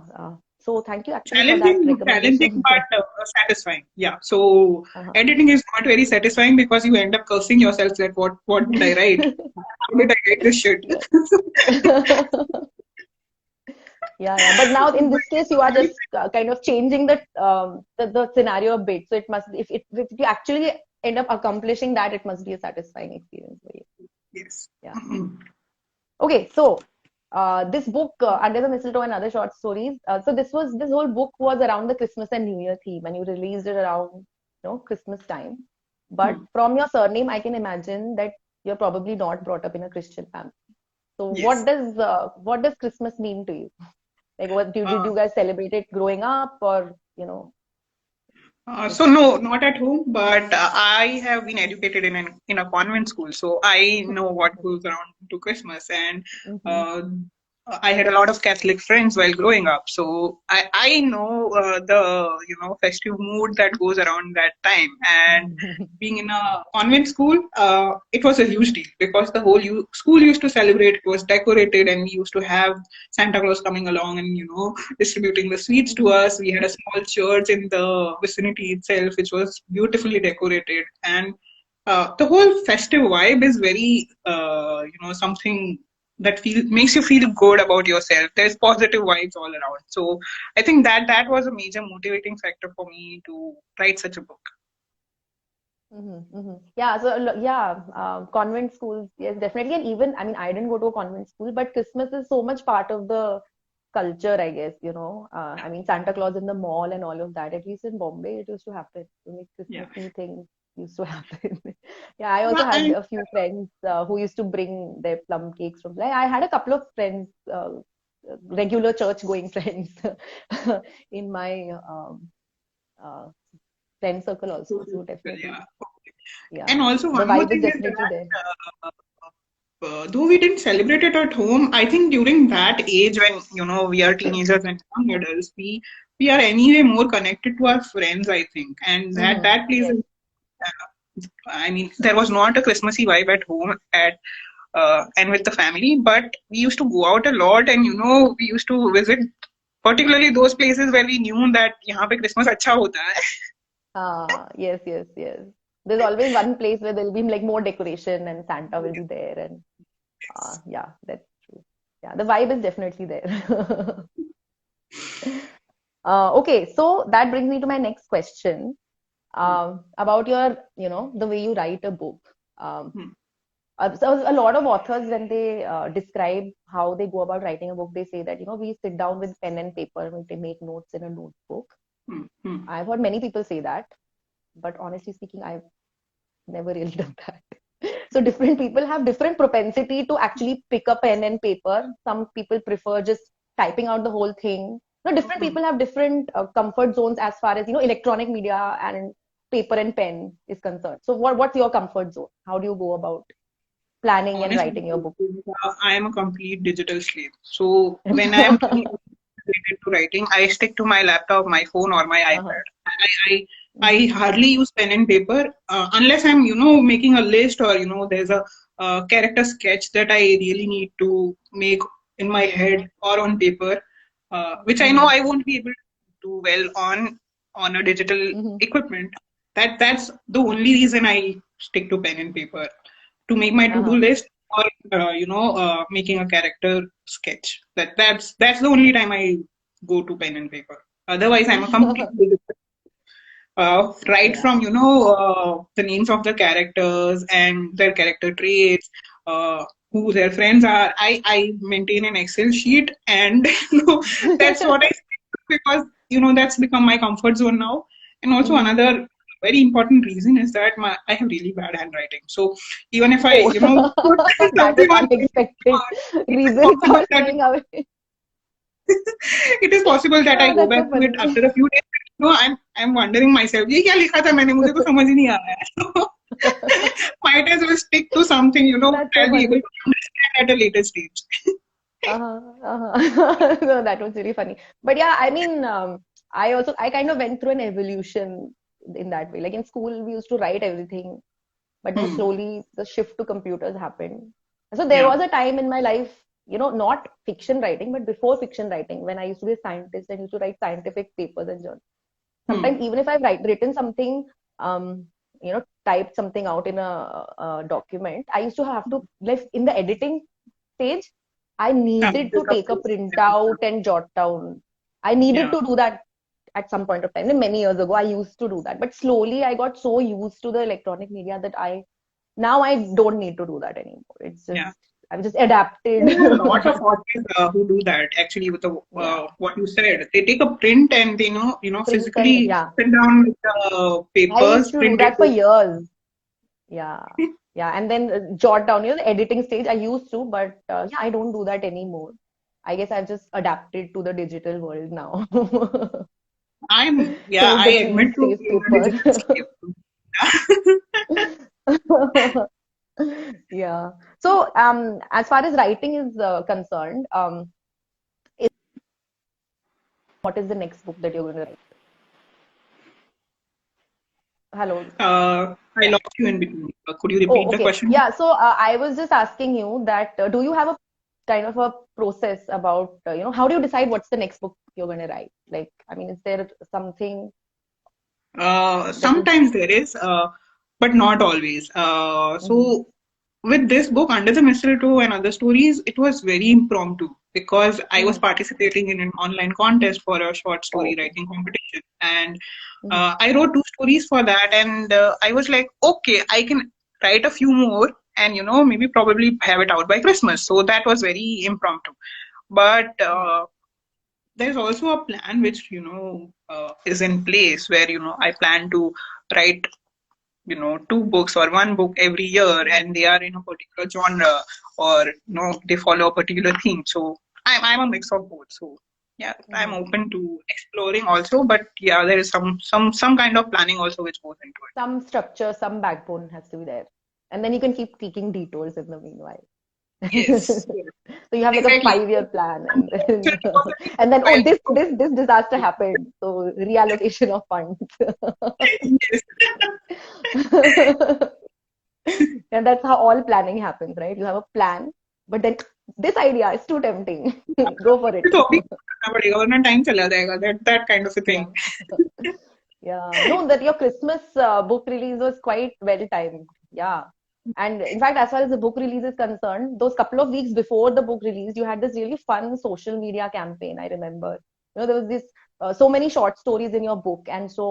So thank you actually for that Challenging, recommendation. but satisfying. Yeah. So Uh-huh. editing is not very satisfying because you end up cursing yourself that what did I write? How did I write this shit? Yeah. Yeah, yeah. But now in this case, you are just kind of changing the scenario a bit. So it must, if you actually end up accomplishing that, it must be a satisfying experience for you. Yes. Yeah. Okay, so this book, Under the Mistletoe and Other Short Stories. So this whole book was around the Christmas and New Year theme, and you released it around Christmas time. But from your surname, I can imagine that you're probably not brought up in a Christian family. So Yes. what does Christmas mean to you? Like, what did Uh, you guys celebrate it growing up, or so just no, not at home, but I have been educated in a convent school, so I know what goes around to Christmas, and Mhm. uh, I had a lot of Catholic friends while growing up, so I know the festive mood that goes around that time, and being in a convent school, it was a huge deal because the whole school used to celebrate. It was decorated, and we used to have Santa Claus coming along and distributing the sweets to us. We had a small church in the vicinity itself, which was beautifully decorated, and the whole festive vibe is very, something that makes you feel good about yourself. There's positive vibes all around. So I think that was a major motivating factor for me to write such a book. Yeah, so yeah, convent schools, yes, definitely. And even, I mean, I didn't go to a convent school, but Christmas is so much part of the culture, I guess, I mean, Santa Claus in the mall and all of that. At least in Bombay, it used to happen. So like Yeah. Christmassy things used to happen. Yeah, I also Yeah, had and a few friends who used to bring their plum cakes from. Like, I had a couple of friends, regular church-going friends, in my uh, friend circle also. social So circle, definitely. yeah. Yeah, And also the one more vibe is thing is definitely there. that though we didn't celebrate it at home, I think during that age when we are teenagers and young adults, we are anyway more connected to our friends, I think, and that plays. Yes. I mean, there was not a Christmassy vibe at home and with the family, but we used to go out a lot, and we used to visit particularly those places where we knew that यहाँ पे Christmas अच्छा होता है. Yes, yes, yes. There's always one place where there'll be like more decoration and Santa will be there, and yeah, that's true. Yeah, the vibe is definitely there. Okay, so that brings me to my next question, about the way you write a book. Um, so a lot of authors, when they describe how they go about writing a book, they say that, we sit down with pen and paper and we make notes in a notebook. Hmm, hmm. I've heard many people say that, but honestly speaking, I've never really done that. So different people have different propensity to actually pick up pen and paper. Some people prefer just typing out the whole thing. Different Hmm. people have different comfort zones as far as electronic media and paper and pen is concerned. So what's your comfort zone? How do you go about planning and Honestly, writing your book? I am a complete digital slave. So when I am doing related to writing, I stick to my laptop, my phone, or my Uh-huh. iPad. I Mhm. hardly use pen and paper unless I'm making a list, or there's a character sketch that I really need to make in my head or on paper, which I know Mhm. I won't be able to. do well on a digital Hmm. equipment. That's the only reason I stick to pen and paper to make my to-do Uh-huh. list or making a character sketch. That's the only time I go to pen and paper. Otherwise, I'm a complete digital. Right Yeah. from the names of the characters and their character traits, who their friends are. I maintain an Excel sheet, and that's what I stick to because that's become my comfort zone now. And also Hmm. another very important reason is that I have really bad handwriting. So even if I Oh, put that is something on unexpected paper, it is reason possible for that staying away. it is possible that I Oh, go that's back so to it funny. after a few days. I'm wondering myself, ये क्या लिखा था मैंने मुझे तो समझ ही नहीं आ रहा है. Might as well stick to something That's so I'll be able funny. to understand at a later stage. Uh-huh, uh-huh. No, that was really funny. But yeah, I mean, I kind of went through an evolution in that way. Like in school, we used to write everything, but then Hmm. slowly the shift to computers happened. So there Yeah. was a time in my life, not fiction writing, but before fiction writing, when I used to be a scientist and used to write scientific papers and journals. Hmm. Sometimes even if I've written something, um, typed something out in a document, I used to have to, like in the editing stage, I needed This to take a update. printout and jot down. I needed Yeah. to do that at some point of time. And many years ago, I used to do that. But slowly, I got so used to the electronic media that now I don't need to do that anymore. It's just, Yeah. I've just adapted. There are a lot of artists who do that actually with the Yeah. what you said. They take a print and they Print and physically yeah. sit down with the I used papers to do printed. that for years. Yeah. Yeah. And then jot down, the editing stage, I used to, but yeah, I don't do that anymore. I guess I've just adapted to the digital world now. I Chose the clean, admit to safe being a paper. digital slave. Yeah. So, as far as writing is concerned, what is the next book that you're going to write? Hello. I Yeah. lost you in between. Could you repeat Oh, the okay. question? Yeah. So, I was just asking you that do you have a kind of a process about, how do you decide what's the next book you're going to write? Like, I mean, is there something that you. Sometimes there is, but not always. Mhm. So with this book, Under the Mistletoe and Other Stories, it was very impromptu because I was Mhm. participating in an online contest for a short Oh, story okay. writing competition. And Mhm. I wrote two stories for that. And I was like, okay, I can write a few more and, maybe probably have it out by Christmas. So that was very impromptu. But Mhm. there's also a plan which, is in place where, I plan to write two books or one book every year Mhm. and they are in a particular genre or they follow a particular theme. So I'm a mix of both. So yeah, I'm Mhm. open to exploring also, but yeah, there is some kind of planning also which goes into it. Some structure, some backbone has to be there. And then you can keep taking detours in the meanwhile. Yes, yes, So you have like a exactly. 5-year plan, and then 20% and then oh, while this disaster happened, so reallocation of funds. yes. And that's how all planning happens, right? You have a plan, but then this idea is too tempting. Go for it. तो अभी करना पड़ेगा वरना time चला जाएगा that kind of a thing. Yeah. Yeah. No, that your Christmas book release was quite well timed. Yeah. And in fact, as far as the book release is concerned, those couple of weeks before the book release, you had this really fun social media campaign. I remember. There was this so many short stories in your book, and so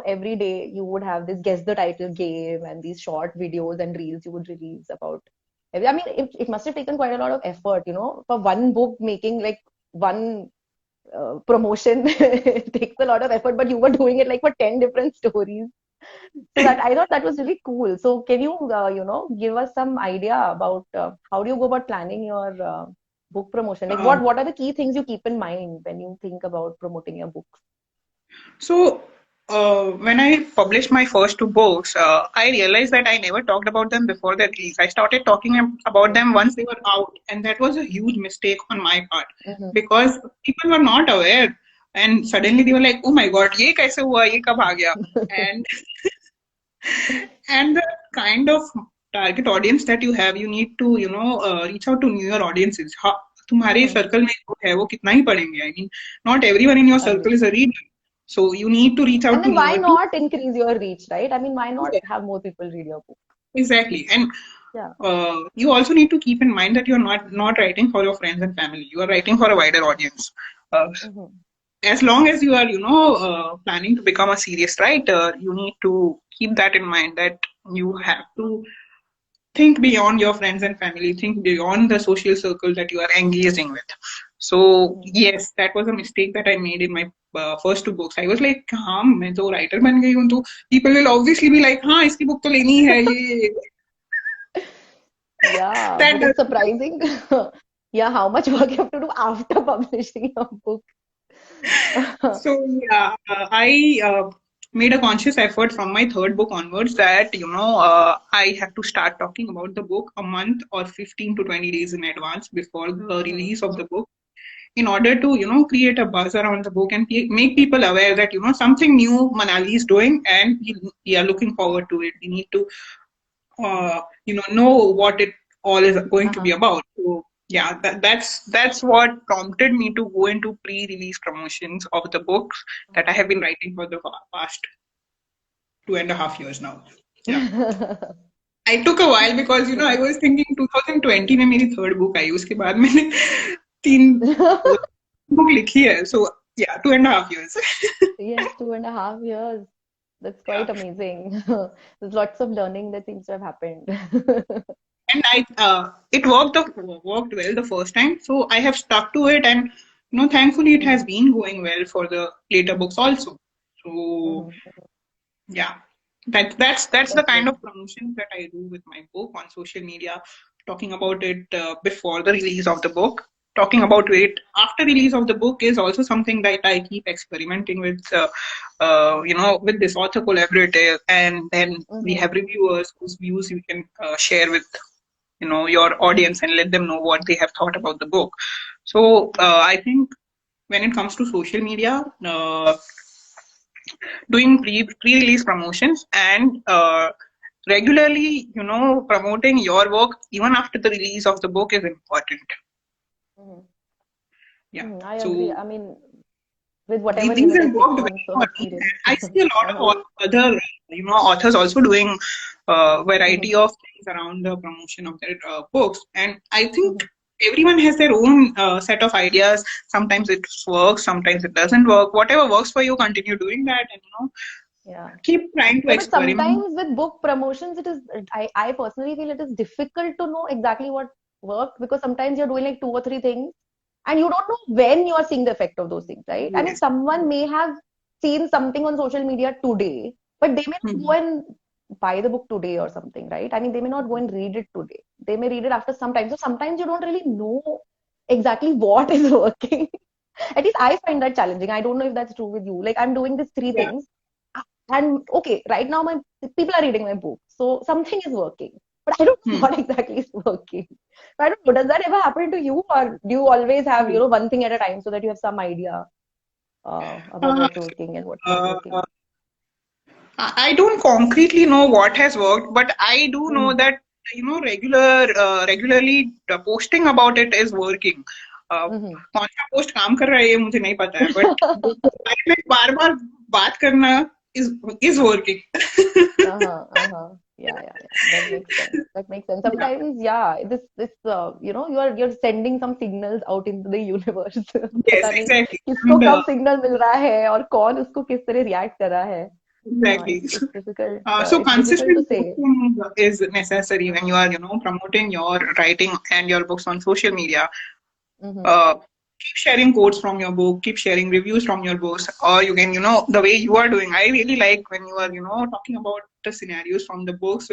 every day you would have this guess the title game and these short videos and reels you would release about. I mean, it must have taken quite a lot of effort, for one book making like one promotion. It takes a lot of effort, but you were doing it like for 10 different stories. So that I thought that was really cool. So can you, give us some idea about how do you go about planning your book promotion? Like Um, what are the key things you keep in mind when you think about promoting your books? So, when I published my first two books, I realized that I never talked about them before their release. I started talking about Okay. them once they were out, and that was a huge mistake on my part Mm-hmm. because people were not aware. And suddenly they were like, "Oh my God, ये कैसे हुआ? ये कब आ गया?" And and the kind of target audience that you have, you need to reach out to newer audiences. तुम्हारे Mm-hmm. Circle में जो है वो कितना ही पढ़ेंगे? I mean, not everyone in your Agree. circle is a reader. So you need to reach out And to then why newer people. not increase your reach, right? I mean, why not Yeah, have more people read your book? exactly. And Yeah. you also need to keep in mind that you're not writing for your friends and family. You are writing for a wider audience. Uh, Hmm. as long as you are, planning to become a serious writer, you need to keep that in mind that you have to think beyond your friends and family, think beyond the social circle that you are engaging with. So Hmm. yes, that was a mistake that I made in my first two books. I was like, हाँ मैं तो writer बन गई हूँ तो people will obviously be like, हाँ इसकी book तो लेनी है ये Yeah, that but it's surprising. Yeah, how much work you have to do after publishing your book. So yeah, I made a conscious effort from my third book onwards that I have to start talking about the book a month or 15 to 20 days in advance before the Hmm. release of the book, in order to create a buzz around the book and make people aware that something new Manali is doing and we are looking forward to it. We need to know what it all is going to be Uh-huh. about. So yeah, that's what prompted me to go into pre-release promotions of the books that I have been writing for the past 2.5 years now. Yeah, I took a while because I was thinking 2020 में मेरी third book आई, उसके बाद मैंने तीन book लिखी है. So yeah, 2.5 years. Yes, 2.5 years. That's Yeah. quite amazing. There's lots of learning that seems to have happened. And it worked well the first time, so I have stuck to it, and thankfully it has Mhm, been going well for the later books also. So mhm. yeah, that's the That's kind good. of promotions that I do with my book on social media, talking about it before the release of the book. Talking about Mhm, it after release of the book is also something that I keep experimenting with, with this author collaborative, and then we mhm, have reviewers whose views you can share with your audience and let them know what they have thought about the book. So I think when it comes to social media, doing pre-release promotions and regularly promoting your work even after the release of the book is important. mhm. Yeah, I agree. so I mean, with whatever these have limited six worked months well of for me. experience. I see a lot Uh-huh. of other authors also doing variety Mhm, of things around the promotion of their books, and I think mhm. everyone has their own set of ideas. Sometimes it works, sometimes it doesn't work. Whatever works for you, continue doing that, and Yeah. keep trying to Yeah, but experiment. sometimes with book promotions, I personally feel it is difficult to know exactly what worked because sometimes you're doing like two or three things and you don't know when you are seeing the effect of those things, right? I mean, Yes. someone may have seen something on social media today, but they may not go Hmm. and buy the book today or something, right? I mean, they may not go and read it today. They may read it after some time. So sometimes you don't really know exactly what is working. At least I find that challenging. I don't know if that's true with you. Like I'm doing these three Yeah. things, and okay, right now my people are reading my book, so something is working, but I don't know Hmm. what exactly is working. So I don't know. Does that ever happen to you, or do you always have one thing at a time so that you have some idea about Uh, what's working and what's not uh, working? I don't concretely know what has worked, but I do know Mm-hmm. that regularly posting about it is working. Mm-hmm. कौन सा post काम कर रहा है ये मुझे नहीं पता है, बट बार बार बात करना is working. Uh-huh, uh-huh. Yeah. That makes sense. That makes sense. Yeah, Sometimes, yeah, this you're sending some signals out into the universe. yes, पता नहीं exactly. किसको And कब सिग्नल मिल रहा है और कौन उसको किस तरह रिएक्ट कर रहा है. exactly. It's difficult. So It's difficult to consistent say. posting is necessary when you are, promoting your writing and your books on social media. Mm-hmm. Keep sharing quotes from your book, keep sharing reviews from your books, or you can, the way you are doing. I really like when you are, talking about the scenarios from the books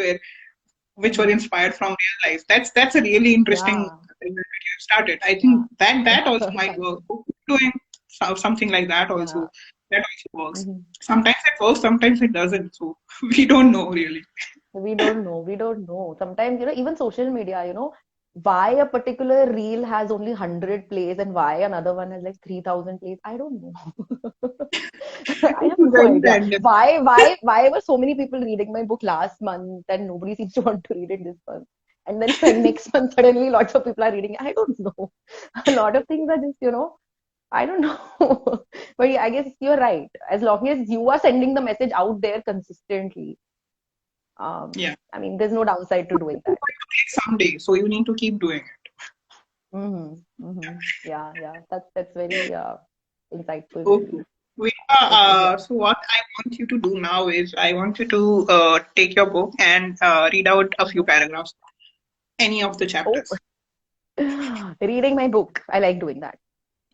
which were Mm-hmm. inspired from real life. That's a really interesting Yeah. thing that you have started. I Yeah. think that also might Thank work. you. Doing something like that Yeah. also, that also works. Mm-hmm. Sometimes it works, sometimes it doesn't. So we don't know really. We don't know. We don't know. Sometimes, even social media, why a particular reel has only 100 plays and why another one has like 3,000 plays. I don't know. I have no Very idea. random. Why were so many people reading my book last month and nobody seems to want to read it this month? And then next month, suddenly lots of people are reading it. I don't know. A lot of things are just, I don't know. But yeah, I guess you're right. As long as you are sending the message out there consistently, Yeah. I mean, there's no downside to doing You're that. going to break someday, so you need to keep doing it. Yeah, yeah. That's very insightful, Okay. really. Okay, yeah. So what I want you to do now is I want you to take your book and read out a few Mhm. paragraphs, any of the Oh, chapters. reading my book. I like doing that.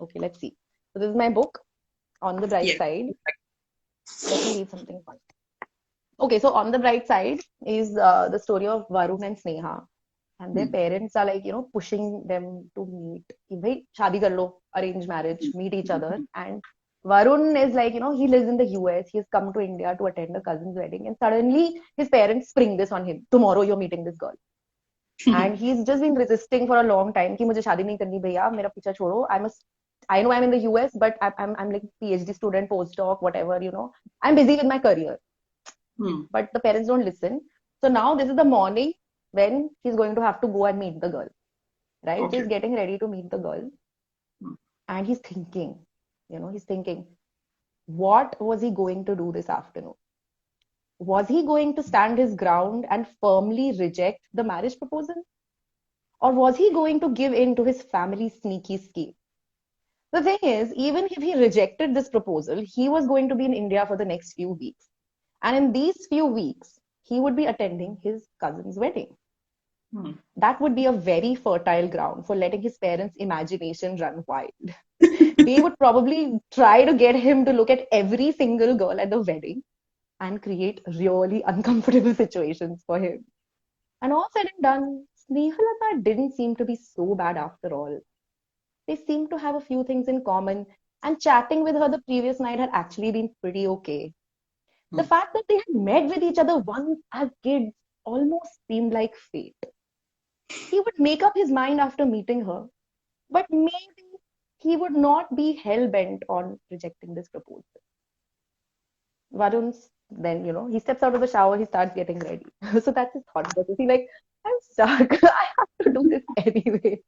Okay, let's see. So this is my book, On the Bright Yes. Side. Let me read something fun. Okay, so On the Bright Side is the story of Varun and Sneha. And their Hmm. parents are like, pushing them to meet. कि भाई शादी कर लो, arranged marriage, meet each other. And Varun is like, he lives in the US. He's come to India to attend a cousin's wedding. And suddenly his parents spring this on him. Tomorrow you're meeting this girl. And he's just been resisting for a long time कि मुझे शादी नहीं करनी भैया, मेरा पीछा छोड़ो. I know I'm in the US, but I'm like PhD student, postdoc, whatever. I'm busy with my career. Hmm. But the parents don't listen. So now this is the morning when he's going to have to go and meet the girl, right? So Okay. he's getting ready to meet the girl Hmm. and he's thinking, what was he going to do this afternoon? Was he going to stand his ground and firmly reject the marriage proposal? Or was he going to give in to his family's sneaky scheme? The thing is, even if he rejected this proposal, he was going to be in India for the next few weeks. And in these few weeks, he would be attending his cousin's wedding. Hmm. That would be a very fertile ground for letting his parents' imagination run wild. They would probably try to get him to look at every single girl at the wedding and create really uncomfortable situations for him. And all said and done, Snehalata didn't seem to be so bad after all. They seemed to have a few things in common, and chatting with her the previous night had actually been pretty okay. The Hmm. fact that they had met with each other once as kids almost seemed like fate. He would make up his mind after meeting her, but maybe he would not be hell bent on rejecting this proposal. Varun's then, he steps out of the shower, he starts getting ready. So that's his thought process. He's like, I'm stuck. I have to do this anyway.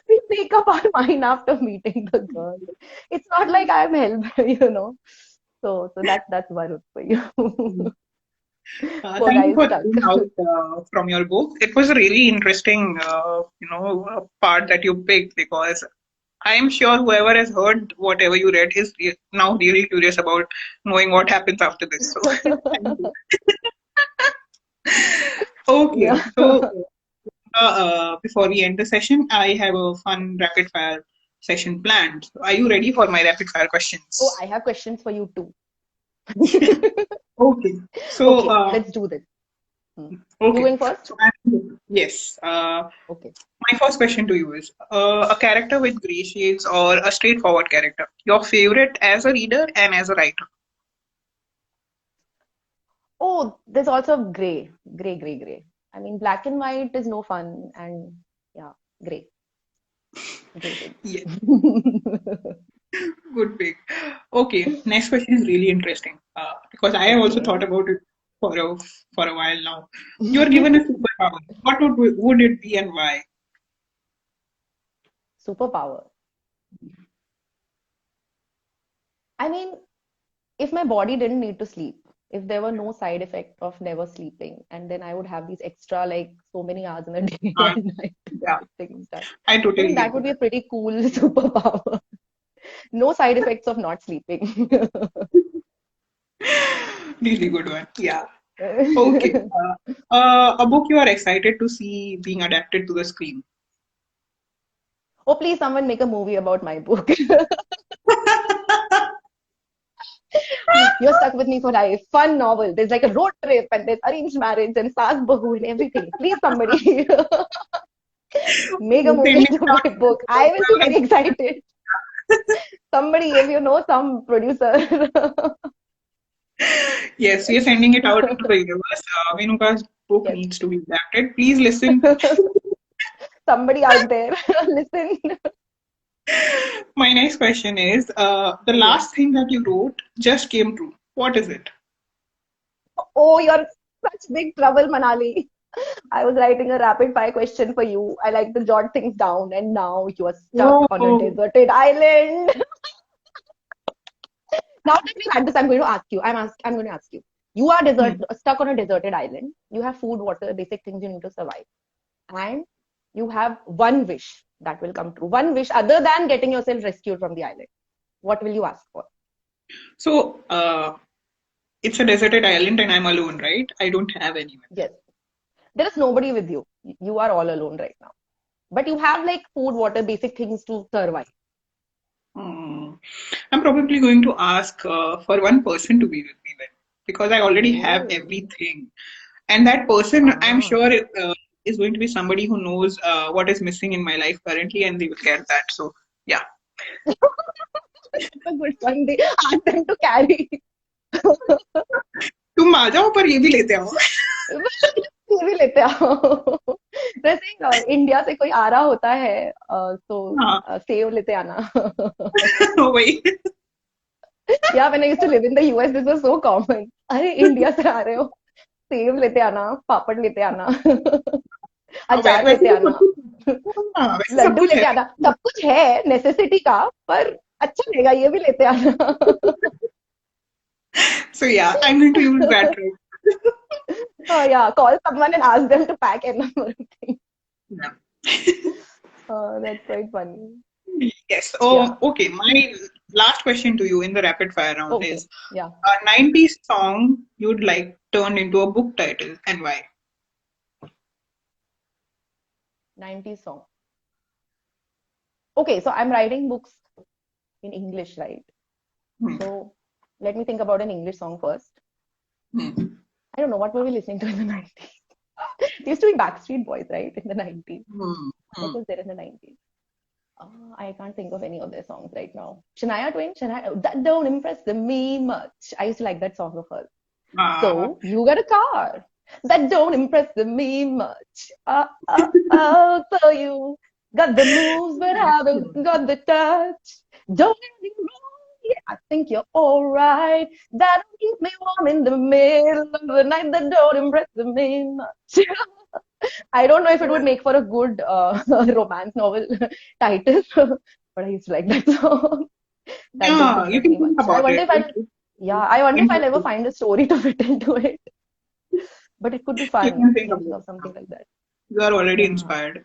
We make up our mind after meeting the girl. It's not like I'm hell bent. So that's Varun for you. Poor Thank guy you is for stuck. reading out from your book. It was a really interesting, part that you picked because I am sure whoever has heard whatever you read is now really curious about knowing what happens after this. So, thank you. Okay, Yeah. so before we end the session, I have a fun rapid fire session planned. So are you ready for my rapid fire Oh, questions? I have questions for you too. Okay, so Okay, let's do this. Hmm. You okay, going first? so yes. Okay. My first question to you is a character with gray shades or a straightforward character? Your favorite as a reader and as a writer? Oh, there's also gray, gray, gray, gray. I mean, black and white is no fun, and yeah, gray, gray shades. Yes, good pick. Okay, next question is really interesting because I have also thought Okay. about it for a while now. You are given a superpower. What would it be and why? Superpower. I mean, if my body didn't need to sleep, if there were no side effect of never sleeping, and then I would have these extra, like, so many hours in a day Uh, and night to yeah, get things done. I I think totally that agree. would be a pretty cool superpower. No side effects of not sleeping. Really good one. Yeah. Okay. A book you are excited to see being adapted to the screen. Oh, please, someone make a movie about my book. You're stuck with me for life. Fun novel. There's like a road trip and there's arranged marriage and Saas Bahu and everything. Please, somebody make a movie Sending to it out my book. I will be very excited. Somebody, if you know some producer, Yes, we are sending it out into the universe. Venuka's book yes, needs to be adapted. Please listen. somebody out there, listen. My next question is the Yes. last thing that you wrote just came true. What is it? Oh, you're such big trouble, Manali. I was writing a rapid fire question for you. I like to jot things down, and now you are stuck on a Oh, deserted island. Now that we've had this, I'm going to ask you. I'm going to ask you. You are stuck on a deserted island. You have food, water, basic things you need to survive, and you have one wish that will come true. One wish other than getting yourself rescued from the island. What will you ask for? So, it's a deserted island and I'm alone, right? I don't have anyone. Yes. There is nobody with you. You are all alone right now. But you have like food, water, basic things to survive. I'm probably going to ask for one person to be with me then, because I already have everything. And that person, I'm sure, is going to be somebody who knows what is missing in my life currently, and they will get that. So, yeah. That's a good one. They ask them to carry. तुम आ जाओ पर ये भी लेते आओ. ये भी लेते आओ. जैसे इंडिया से कोई आ रहा होता है तो सेव लेते आना. वही. Yeah, when I used to live in the US, this was so common. अरे इंडिया से आ रहे हो, सेव लेते आना, पापड़ लेते आना, अचार लेते आना, लड्डू लेते आना. सब कुछ है नेसेसिटी का, पर अच्छा लगेगा ये भी लेते आना. So yeah, I'm going to use that trick. Oh yeah, call someone and ask them to pack enough for things. Yeah. That's quite funny. Yes. Oh, yeah. Okay. My last question to you in the rapid fire round is a 90s song you'd like turned into a book title and why? 90s song. Okay, so I'm writing books in English, right? So let me think about an English song first. I don't know, what were we listening to in the 90s? It used to be Backstreet Boys, right? In the 90s. What was there in the 90s? I can't think of any of their songs right now. Shania Twain, that don't impress me much. I used to like that song of hers. So you got a car. That don't impress me much. So you got the moves, but haven't got the touch. Don't get me wrong. Yeah, I think you're alright. That'll keep me warm in the middle of the night. That don't impress me much. I don't know if it would make for a good romance novel title, but I used to like that song. Yeah, you can think about it. I wonder if I'll ever find a story to fit into it. But it could be fun. Or something like that. You are already inspired.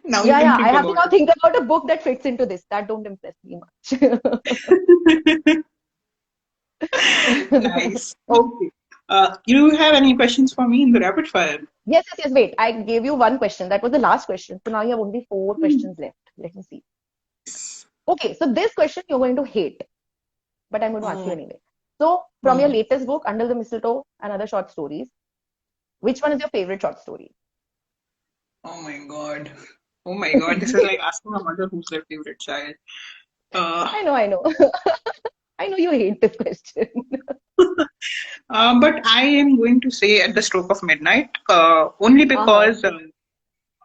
Now I have to now think about a book that fits into this. That don't impress me much. Nice. Okay. You have any questions for me in the rapid fire? Yes. Wait, I gave you one question. That was the last question. So now you have only 4 questions left. Let me see. Okay, so this question you're going to hate, but I'm going to ask you anyway. So from your latest book, Under the Mistletoe and Other Short Stories, which one is your favorite short story? Oh my God. This is like asking a mother who's their favorite child. I know. I know you hate this question. But I am going to say At the Stroke of Midnight, only because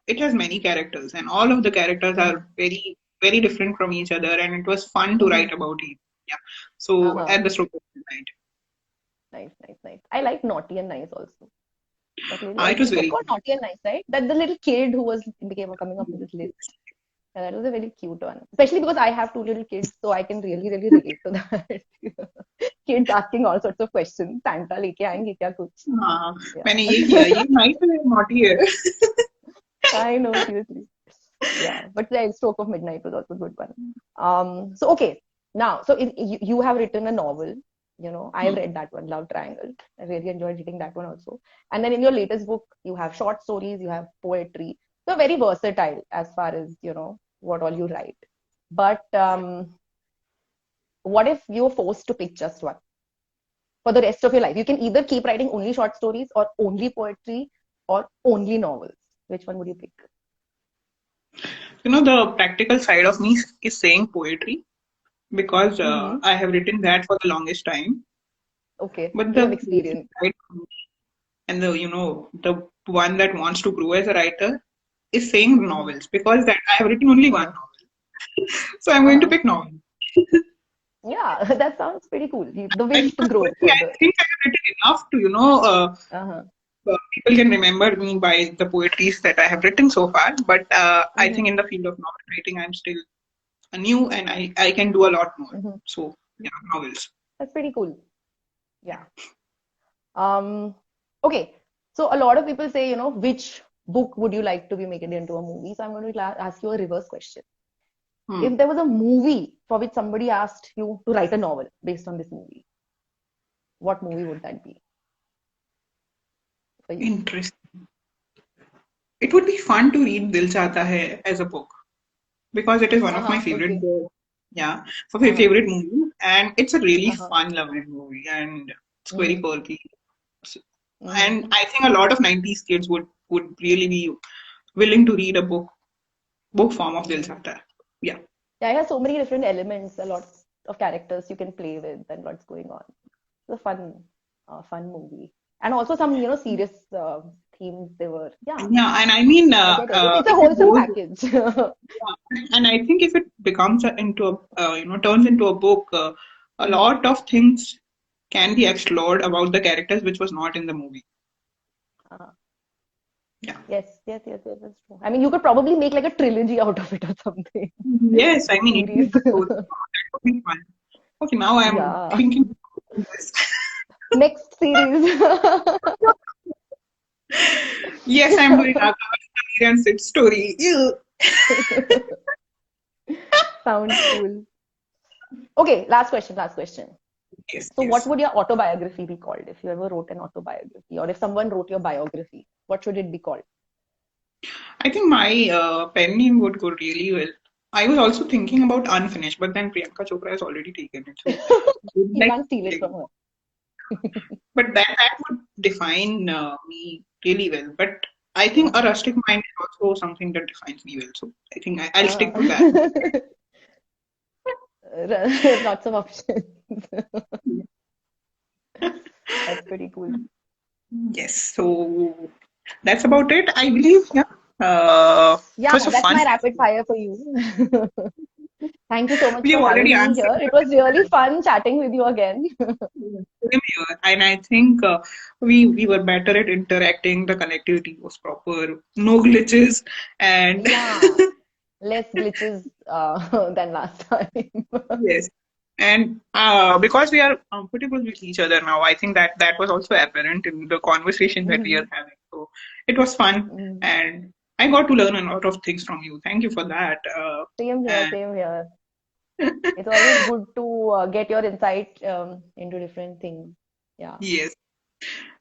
it has many characters and all of the characters are very, very different from each other, and it was fun to write about it. Yeah. So At the Stroke of Midnight. Nice. I like Naughty and Nice also. It was very called Naughty and Nice, right? That the little kid who became coming up with this list. Yeah, that was a very cute one. Especially because I have 2 little kids, so I can really, really relate to that. Kids asking all sorts of questions. Santa लेके आएंगे क्या कुछ? मैंने ये किया, ये nice है, naughty है. I know, seriously. Yeah, but the Stroke of Midnight was also a good one. So okay, now you have written a novel. You know, I've read that one, Love Triangle. I really enjoyed reading that one also. And then in your latest book, you have short stories, you have poetry. So very versatile as far as, you know, what all you write. But what if you're forced to pick just one for the rest of your life? You can either keep writing only short stories or only poetry or only novels. Which one would you pick? You know, the practical side of me is saying poetry, because I have written that for the longest time. Okay. But the experience and the one that wants to grow as a writer is saying novels, because that I have written only one novel. So I'm going to pick novel. Yeah, that sounds pretty cool. The way to grow. I think I have written enough to, people can remember me by the poetries that I have written so far. But I think in the field of novel writing, I'm still new and I can do a lot more. So, yeah, novels. That's pretty cool. Yeah. Um, okay. So a lot of people say, which book would you like to be made into a movie? So I'm going to ask you a reverse question. Hmm. If there was a movie for which somebody asked you to write a novel based on this movie, what movie would that be for you? Interesting. It would be fun to read Dil Chahta Hai as a book because it is one of my Uh-huh. favorite Okay. books. Yeah, for my Uh-huh. favorite movie, and it's a really Uh-huh. fun, loving movie, and it's very Mm-hmm. quirky. Mm-hmm. And I think a lot of 90s kids would really be willing to read a book form of Dil Mm-hmm. Chahta Hai. Yeah. Yeah, it has so many different elements, a lot of characters you can play with, and lots going on. It's a fun movie, and also some serious themes. They were, yeah. Yeah, and I mean, I get it. It's a if it wholesome goes, package. and I think if it becomes into turns into a book, a lot of things can be explored about the characters which was not in the movie. Uh, Yeah. yes, that's true. I mean, you could probably make like a trilogy out of it or something. Yes, I mean, it Series. is so that would be fun. Okay, now I'm Yeah. thinking of this. Next series. Yes, I'm doing Akash and Sid story. Ew. Sounds cool. Okay, last question, last question. Yes, So, what yes. would your autobiography be called if you ever wrote an autobiography, or if someone wrote your biography? What should it be called? I think my pen name would go really well. I was also thinking about unfinished, but then Priyanka Chopra has already taken it. So, I would You like, can't steal it from her. but that would define me really well. But I think a Uh-huh. rustic mind is also something that defines me well. So I think I'll stick to that. Uh-huh. Lots of options. That's pretty cool. Yes. So that's about it. I believe. Yeah. It Yeah, was a that's fun my rapid session. fire for you. Thank you so much We for have already having me answered. here. It was really fun chatting with you again. Same here. And I think we were better at interacting. The connectivity was proper. No glitches. And Yeah, less glitches than last time. yes. And because we are comfortable with each other now, I think that was also apparent in the conversation that we are Mhm. having. So it was fun, Mm. and I got to learn a lot of things from you. Thank you for that. Same here, And same here. It's always good to get your insight into different things. Yeah. yes,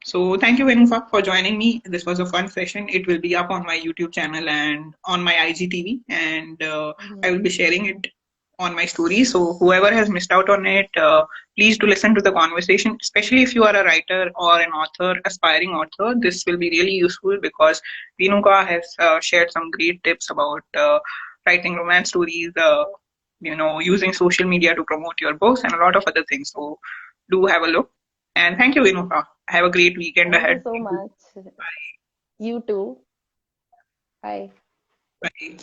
so thank you, Venufa, for joining me. This was a fun session. It will be up on my YouTube channel and on my IGTV, and I Mhm. will be sharing it on my story. So whoever has missed out on it, please do listen to the conversation. Especially if you are a writer or an author, aspiring author, this will be really useful because Venuka has shared some great tips about writing romance stories. Using social media to promote your books and a lot of other things. So do have a look. And thank you, Vinuka. Have a great weekend Thank you ahead. so Thank you. much. You too. Bye. Bye.